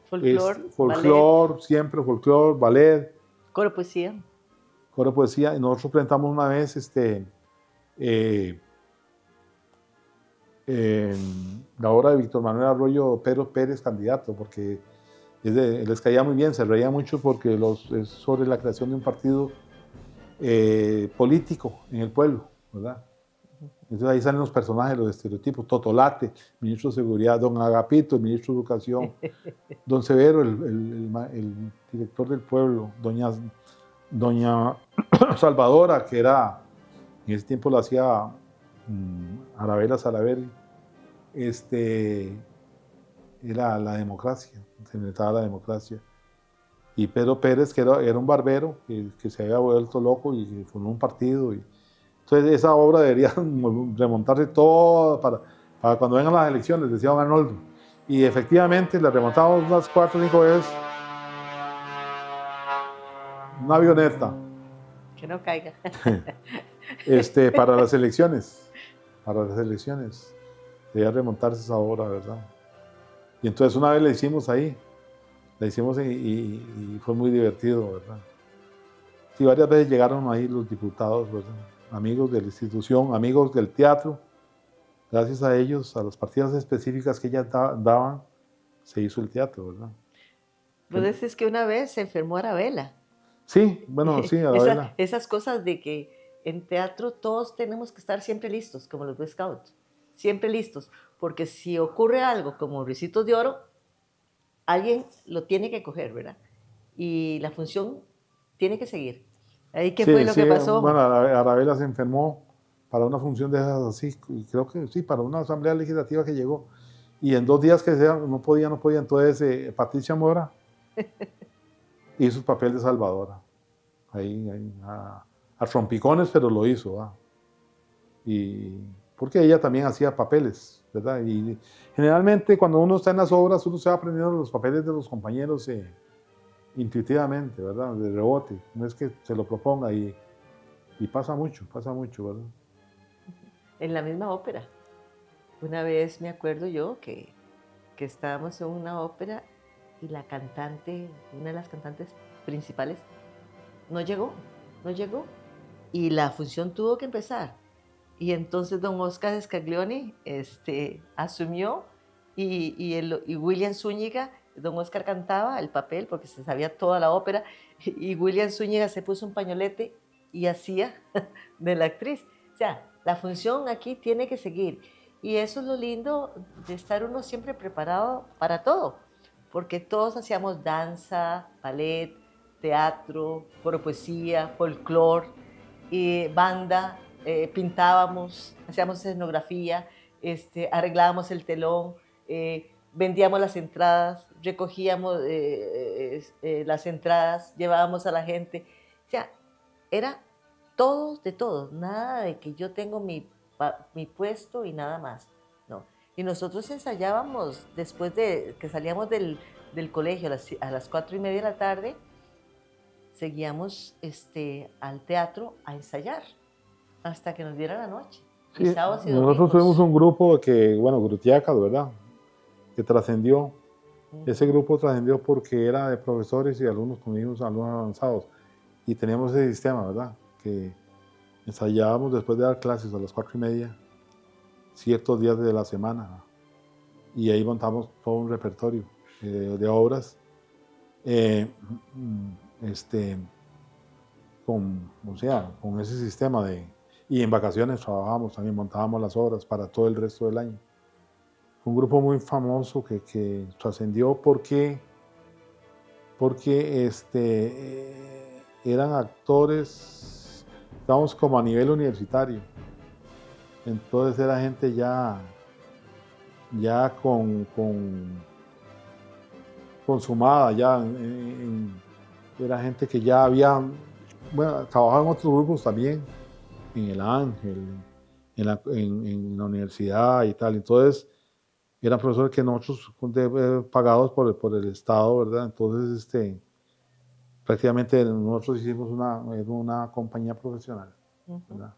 folclor, siempre folclor, ballet. Coro poesía. Coro poesía. Y nosotros presentamos una vez la obra de Víctor Manuel Arroyo Pedro Pérez, candidato, porque les caía muy bien, se reía mucho porque es sobre la creación de un partido político en el pueblo, ¿verdad? Entonces ahí salen los personajes, los estereotipos. Totolate, ministro de Seguridad; don Agapito, el ministro de Educación; don Severo, el director del pueblo; doña Salvadora, que era, en ese tiempo lo hacía Arabella Salaverry, era la democracia, se inventaba la democracia. Y Pedro Pérez, que era un barbero que se había vuelto loco y que formó un partido. Entonces esa obra debería remontarse todo para cuando vengan las elecciones, decía don Arnoldo. Y efectivamente la remontamos unas 4 o 5 veces. Una avioneta. Que no caiga. Para las elecciones. Debía remontarse esa obra, ¿verdad? Y entonces una vez la hicimos ahí. La hicimos y fue muy divertido, ¿verdad? Sí, varias veces llegaron ahí los diputados, ¿verdad? Amigos de la institución, amigos del teatro. Gracias a ellos, a las partidas específicas que ellas daban, se hizo el teatro, ¿verdad? Vos decís que una vez se enfermó Arabella. Sí, bueno, sí, Arabella. Esas cosas de que en teatro todos tenemos que estar siempre listos, como los Boy Scouts, siempre listos, porque si ocurre algo como Ricitos de Oro, alguien lo tiene que coger, ¿verdad? Y la función tiene que seguir. ¿Ahí qué fue Sí, lo sí, que bueno, pasó? Arabella se enfermó para una función de esas así, y creo que sí, para una asamblea legislativa que llegó. Y en 2 días que sea, no podía, entonces Patricia Mora hizo el papel de Salvadora. Ahí a trompicones, pero lo hizo, ¿va? Y porque ella también hacía papeles, ¿verdad? Y generalmente cuando uno está en las obras, uno se va aprendiendo los papeles de los compañeros intuitivamente, ¿verdad? De rebote, no es que se lo proponga y pasa mucho, ¿verdad? En la misma ópera. Una vez me acuerdo yo que estábamos en una ópera y la cantante, una de las cantantes principales, no llegó, no llegó. Y la función tuvo que empezar. Y entonces don Oscar Scaglione asumió y William Zúñiga, don Oscar cantaba el papel porque se sabía toda la ópera y William Zúñiga se puso un pañolete y hacía de la actriz. O sea, la función aquí tiene que seguir. Y eso es lo lindo de estar uno siempre preparado para todo, porque todos hacíamos danza, ballet, teatro, poesía, folclore, banda, pintábamos, hacíamos escenografía, arreglábamos el telón, vendíamos las entradas, recogíamos las entradas, llevábamos a la gente. O sea, era todos de todos, nada de que yo tengo mi puesto y nada más. No. Y nosotros ensayábamos después de que salíamos del colegio a las 4:30 de la tarde, seguíamos al teatro a ensayar hasta que nos diera la noche. Y Sí, sábados y nosotros tuvimos domingos. un grupo que, bueno, Grutiacas, ¿verdad? Que trascendió. Ese Ujú. grupo trascendió porque era de profesores y alumnos con hijos, alumnos avanzados. Y teníamos ese sistema, ¿verdad? Que ensayábamos después de dar clases a las 4:30, ciertos días de la semana. Y ahí montamos todo un repertorio de obras. eh, este, con ese sistema y en vacaciones trabajábamos, también montábamos las obras para todo el resto del año. Fue un grupo muy famoso que trascendió porque eran actores, digamos, como a nivel universitario. Entonces era gente ya consumada, era gente que ya había, bueno, trabajaba en otros grupos también, en El Ángel, en la universidad y tal. Entonces, eran profesores que nosotros, pagados por el Estado, ¿verdad? Entonces, prácticamente nosotros hicimos una compañía profesional, Ujú. ¿verdad?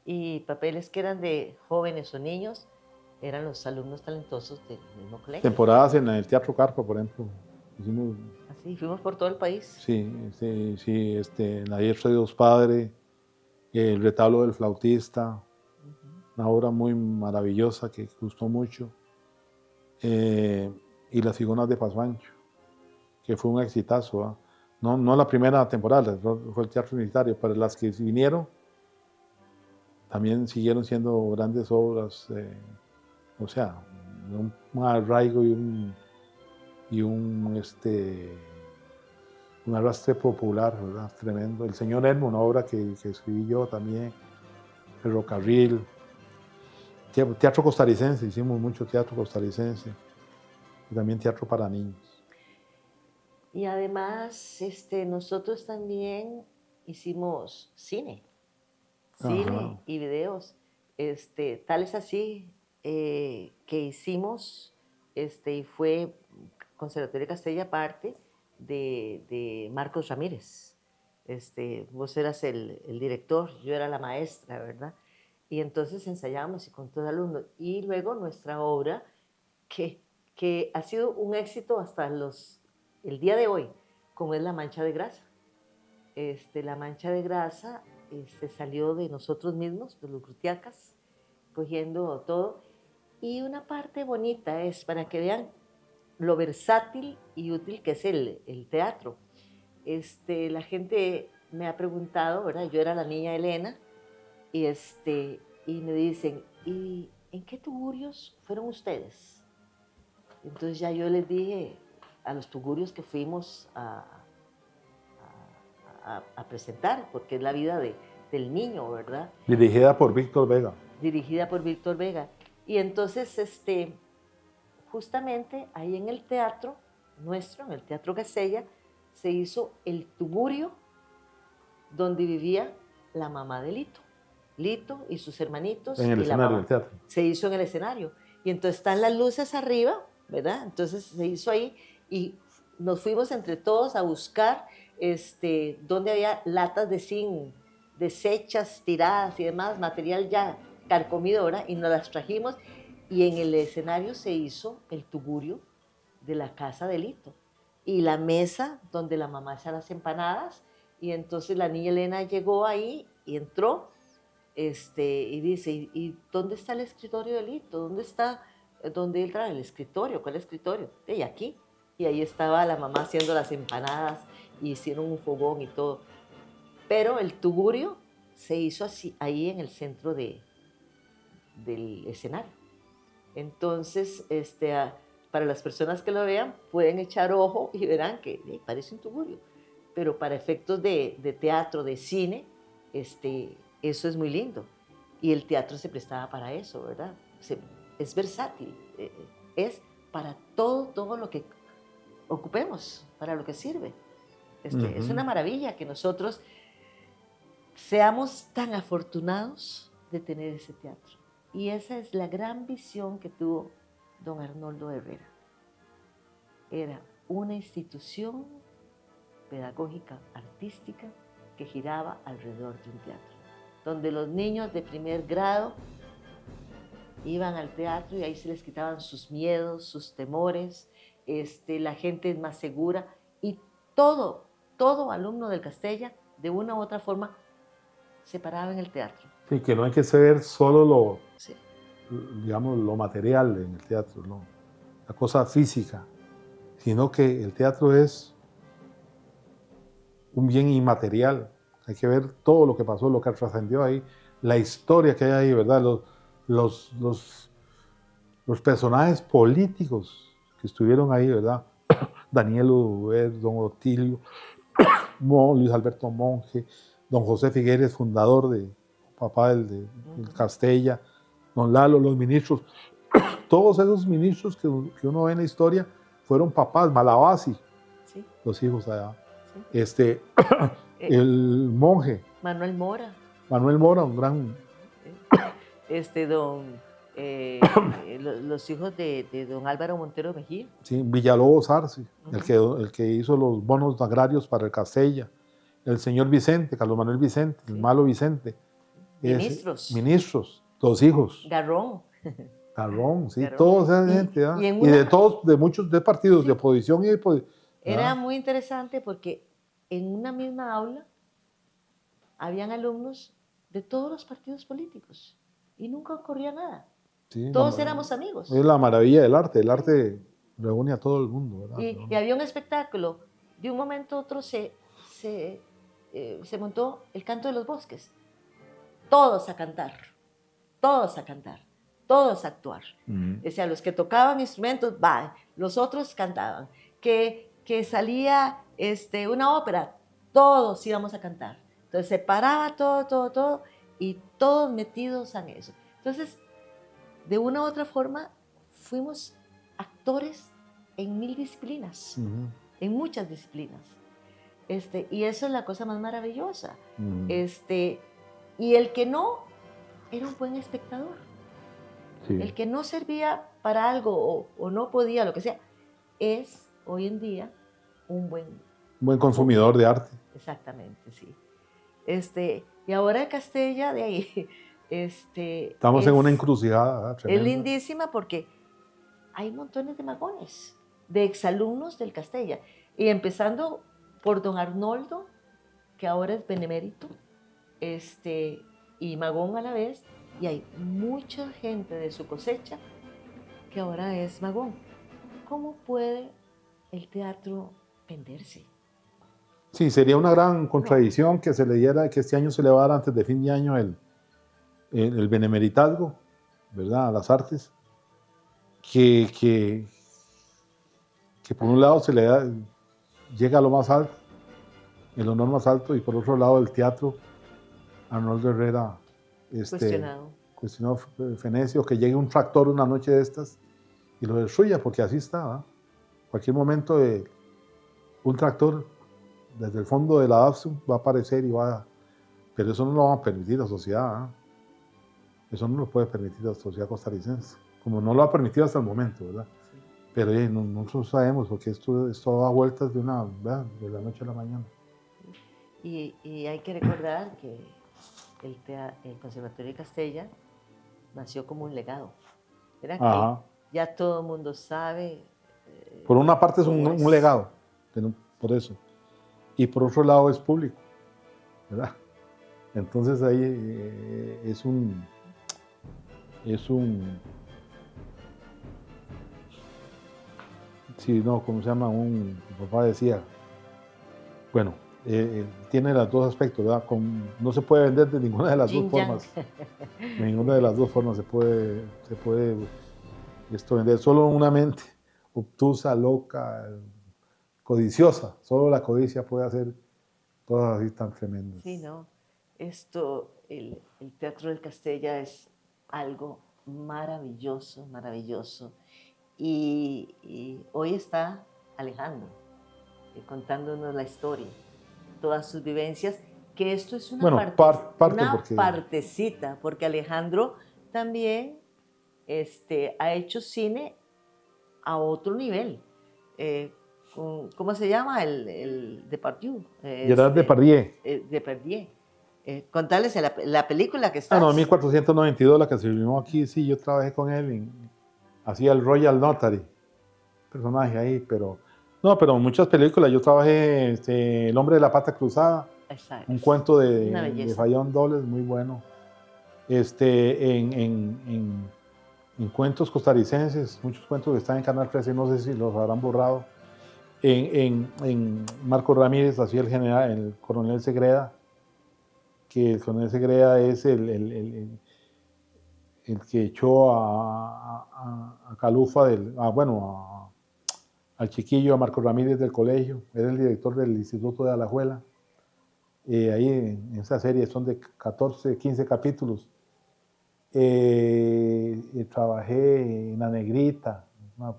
Y papeles que eran de jóvenes o niños eran los alumnos talentosos del mismo colegio. Temporadas en el Teatro Carpa, por ejemplo, hicimos, Así, fuimos por todo el país. sí, sí, La Diestra de Dios Padre, El Retablo del Flautista, Ujú. una obra muy maravillosa que gustó mucho, y Las Figuras de Pazuancho, que fue un exitazo, ¿va? No la primera temporada, fue el Teatro Unitario, pero las que vinieron también siguieron siendo grandes obras, o sea, un arraigo y un arrastre popular, ¿verdad? Tremendo. El Señor Elmo, una obra que escribí yo también, Ferrocarril, teatro costarricense, hicimos mucho teatro costarricense y también teatro para niños. Y además, nosotros también hicimos Ajá. cine y videos. Tal es así que hicimos, y fue Conservatorio de Castella aparte de Marcos Ramírez. Vos eras el director, yo era la maestra, ¿verdad? Y entonces ensayábamos y con todo el alumno. Y luego nuestra obra, que, que ha sido un éxito hasta el día de hoy, como es La Mancha de Grasa. la mancha de grasa salió de nosotros mismos, de los grutiacas, cogiendo todo. Y una parte bonita es para que vean lo versátil y útil que es el teatro. La gente me ha preguntado, ¿verdad? Yo era la niña Elena, y, y me dicen, ¿y en qué tugurios fueron ustedes? Entonces ya yo les dije a los tugurios que fuimos a presentar, porque es la vida del niño, ¿verdad? Dirigida por Víctor Vega. Dirigida por Víctor Vega. Y entonces, justamente ahí en el teatro nuestro, en el Teatro Castella, se hizo el tugurio donde vivía la mamá de Lito. Lito y sus hermanitos. En el y escenario la mamá. del teatro. Se hizo en el escenario. Y entonces están las luces arriba, ¿verdad? Entonces se hizo ahí y nos fuimos entre todos a buscar donde había latas de zinc deshechas, tiradas y demás, material ya carcomido, ¿verdad? Y nos las trajimos y en el escenario se hizo el tugurio de la casa de Lito y la mesa donde la mamá hacía las empanadas. Y entonces la niña Elena llegó ahí y entró y dice, ¿y dónde está el escritorio de Lito? ¿Dónde está, dónde entra el escritorio? ¿Cuál escritorio? Y aquí. Y ahí estaba la mamá haciendo las empanadas y hicieron un fogón y todo. Pero el tugurio se hizo así, ahí en el centro del escenario. Entonces, para las personas que lo vean, pueden echar ojo y verán que parece un tugurio. Pero para efectos de teatro, de cine, eso es muy lindo. Y el teatro se prestaba para eso, ¿verdad? Es versátil, es para todo lo que ocupemos, para lo que sirve. Es una maravilla que nosotros seamos tan afortunados de tener ese teatro. Y esa es la gran visión que tuvo don Arnoldo Herrera. Era una institución pedagógica, artística, que giraba alrededor de un teatro, donde los niños de primer grado iban al teatro y ahí se les quitaban sus miedos, sus temores, la gente es más segura y todo alumno del Castella, de una u otra forma, se paraba en el teatro. Sí, que no hay que ver solo Sí. digamos, lo material en el teatro, la cosa física, sino que el teatro es un bien inmaterial. Hay que ver todo lo que pasó, lo que trascendió ahí, la historia que hay ahí, ¿verdad? Los personajes políticos que estuvieron ahí, ¿verdad? Daniel Oduber, don Otilio, Luis Alberto Monge, don José Figueres, fundador papá del Castella, don Lalo, los ministros, todos esos ministros que uno ve en la historia fueron papás, Malabasi, Sí. los hijos allá. Sí. El monje. Manuel Mora, un gran... los hijos de don Álvaro Montero Mejía. Sí, Villalobos Arce, el que hizo los bonos agrarios para el Castella. El señor Vicente, Carlos Manuel Vicente, el malo Vicente. Ministros, dos hijos. Garrón, sí, Garrón. Todos esa gente, de muchos partidos, de oposición y de... Era muy interesante porque en una misma aula habían alumnos de todos los partidos políticos y nunca ocurría nada. Sí, todos éramos amigos. Es la maravilla del arte. El arte reúne a todo el mundo, ¿verdad? Y había un espectáculo. De un momento a otro se montó el canto de los bosques. Todos a cantar, todos a cantar, todos a actuar. O sea, los que tocaban instrumentos, los otros cantaban. Que salía una ópera, todos íbamos a cantar. Entonces se paraba todo, y todos metidos en eso. Entonces, de una u otra forma, fuimos actores en 1000 disciplinas, en muchas disciplinas. Y eso es la cosa más maravillosa. Y el que no, era un buen espectador. Sí. El que no servía para algo o no podía, lo que sea, es hoy en día un buen consumidor de arte. Exactamente, sí. Y ahora Castella, de ahí, estamos en una encrucijada tremenda. Es lindísima porque hay montones de magones, de exalumnos del Castella. Y empezando por don Arnoldo, que ahora es benemérito, y magón a la vez, y hay mucha gente de su cosecha que ahora es magón. ¿Cómo puede el teatro venderse? Sí, sería una gran No. contradicción que se le diera, que este año se le va a dar antes de fin de año el benemeritazgo, ¿verdad? A las artes, que por un lado se le da, llega a lo más alto, el honor más alto, y por otro lado el teatro, Arnoldo Herrera, cuestionó Fenezio, que llegue un tractor una noche de estas y lo destruya, porque así está, ¿verdad? Cualquier momento un tractor desde el fondo de la Dapsum va a aparecer y va a... Pero eso no lo va a permitir la sociedad, ¿eh? Eso no lo puede permitir la sociedad costarricense, como no lo ha permitido hasta el momento, ¿verdad? Sí. Pero nosotros sabemos, porque esto da vueltas de la noche a la mañana. Y hay que recordar que el Conservatorio de Castella nació como un legado. ¿Verdad? Ajá. Que ya todo el mundo sabe. Por una parte es un legado, por eso. Y por otro lado es público, ¿verdad? Entonces ahí es un... Sí, no, ¿cómo se llama? Mi papá decía, bueno, tiene los dos aspectos, ¿verdad? No se puede vender de ninguna de las dos formas. De ninguna de las dos formas se puede esto vender. Solo una mente obtusa, loca, codiciosa. Solo la codicia puede hacer cosas así tan tremendas. Sí, ¿no? El Teatro del Castella es algo maravilloso, maravilloso. Y hoy está Alejandro contándonos la historia, todas sus vivencias, que esto es una partecita, porque Alejandro también ha hecho cine a otro nivel. ¿Cómo se llama? El Depardieu. Gerard Depardieu. Depardieu. Contarles la película que está. No, 1492, la que se filmó aquí, sí, yo trabajé con él, hacía el Royal Notary, personaje ahí, pero muchas películas. Yo trabajé El hombre de la pata cruzada, un cuento de Fayón Dobles, muy bueno. En cuentos costarricenses, muchos cuentos que están en Canal 13, no sé si los habrán borrado. En Marco Ramírez hacía el coronel Segreda, que el coronel Segreda es el que echó a Calufa, al chiquillo, a Marco Ramírez del colegio. Era el director del Instituto de Alajuela. Ahí en esa serie son de 14, 15 capítulos. Trabajé en La Negrita, una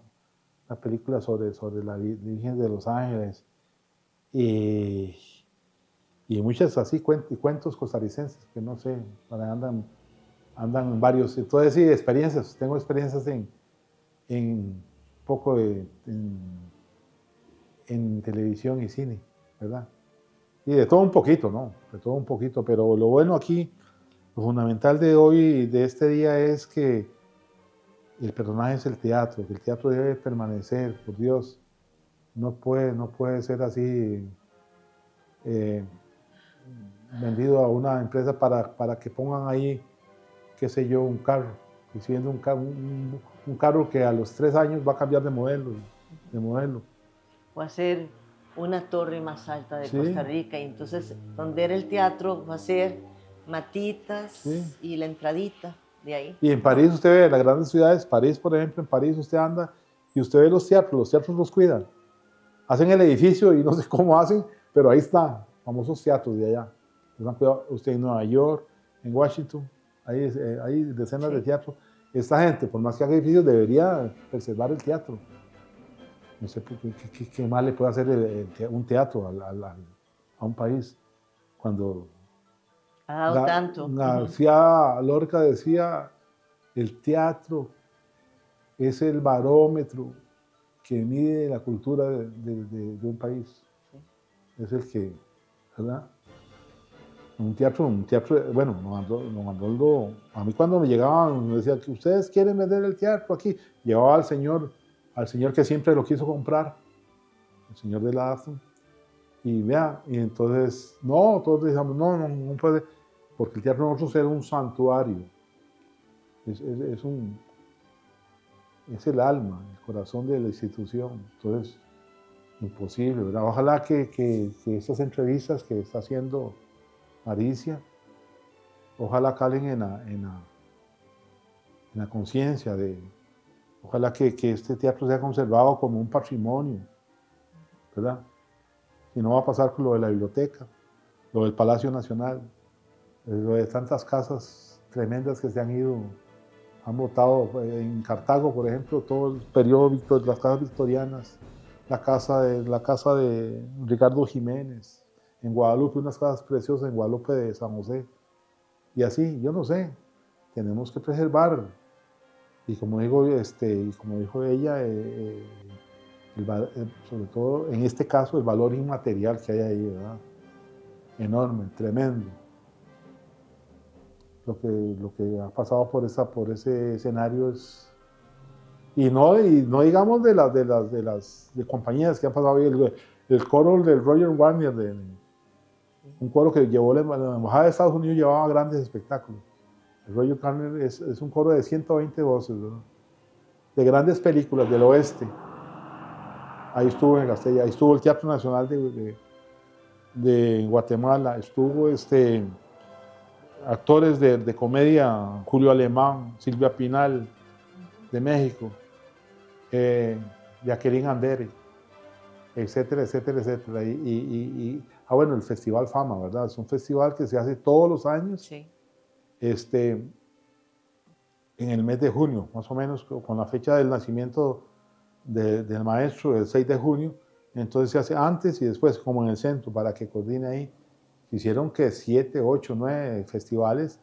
película sobre la Virgen de los Ángeles. Y muchas así cuentos costarricenses que no sé, andan varios. Entonces sí, experiencias. Tengo experiencias en poco en televisión y cine, ¿verdad? Y de todo un poquito, ¿no? De todo un poquito, pero lo bueno aquí, lo fundamental de hoy, de este día, es que el personaje es el teatro, que el teatro debe permanecer, por Dios. No puede ser así vendido a una empresa para que pongan ahí, qué sé yo, un carro. Y siendo un carro que a los 3 años va a cambiar de modelo. O hacer una torre más alta de Costa Rica, y entonces donde era el teatro va a ser matitas y la entradita de ahí. Y en París usted ve las grandes ciudades, París por ejemplo, en París usted anda y usted ve los teatros los cuidan. Hacen el edificio y no sé cómo hacen, pero ahí están, famosos teatros de allá. Usted en Nueva York, en Washington, hay decenas de teatros. Esta gente, por más que haga edificios, debería preservar el teatro. No sé qué más le puede hacer un teatro a un país. Cuando ha dado tanto. García Lorca decía, el teatro es el barómetro que mide la cultura de un país. Sí. Es el que, ¿verdad? Un teatro, bueno, don Arnoldo, a mí cuando me llegaban, me decía que ustedes quieren vender el teatro aquí, llevaba al señor que siempre lo quiso comprar, el señor de la Dapsum, Y vea, y entonces, no, todos decíamos, no puede, porque el Teatro de Nosotros era un santuario, es el alma, el corazón de la institución, entonces, imposible, ¿verdad? Ojalá que estas entrevistas que está haciendo Aricia, ojalá calen en la conciencia ojalá que este teatro sea conservado como un patrimonio, ¿verdad? Y no va a pasar con lo de la biblioteca, lo del Palacio Nacional, lo de tantas casas tremendas que se han ido, han botado en Cartago, por ejemplo, todo el periodo, las casas victorianas, la casa de Ricardo Jiménez, en Guadalupe, unas casas preciosas en Guadalupe de San José, y así, yo no sé, tenemos que preservar, y como dijo ella, sobre todo en este caso, el valor inmaterial que hay ahí, ¿verdad? Enorme, tremendo. Lo que ha pasado por ese escenario es. Y no digamos de compañías que han pasado ahí, el coro del Roger Warner, un coro que llevó la Embajada de Estados Unidos, llevaba grandes espectáculos. El Roger Warner es un coro de 120 voces, ¿verdad? De grandes películas del oeste. Ahí estuvo en Castella, ahí estuvo el Teatro Nacional de Guatemala, estuvo actores de comedia, Julio Alemán, Silvia Pinal, de México, Jacqueline Andere, etcétera, etcétera, etcétera. Bueno, el Festival Fama, ¿verdad? Es un festival que se hace todos los años, Sí. en el mes de junio, más o menos, con la fecha del nacimiento del maestro, el 6 de junio. Entonces se hace antes y después, como en el centro, para que coordine ahí. Se hicieron que 7, 8, 9 festivales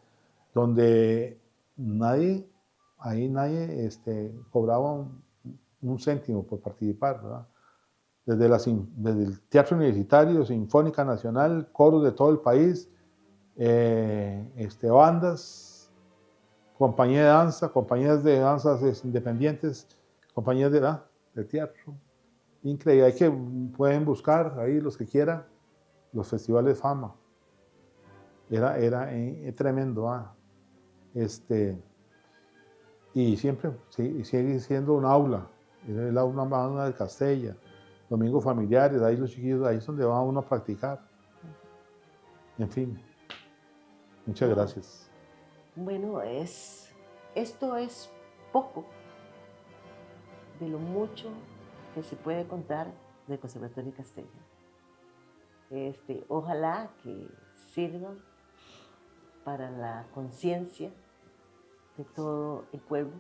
donde nadie cobraba un céntimo por participar, ¿verdad? Desde el Teatro Universitario, Sinfónica Nacional, coros de todo el país, bandas, compañías de danzas independientes, compañías de teatro. Increíble, pueden buscar ahí los que quieran los festivales Fama. Era tremendo. Y siempre sigue siendo un aula, era el aula magna de Castella, domingos familiares, ahí los chiquillos, ahí es donde va uno a practicar. En fin, muchas gracias. Bueno, esto es poco de lo mucho que se puede contar del Conservatorio de Castella. Ojalá que sirva para la conciencia de todo el pueblo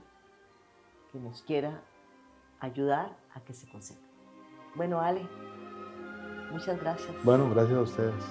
que nos quiera ayudar a que se conserve. Bueno, Ale, muchas gracias. Bueno, gracias a ustedes.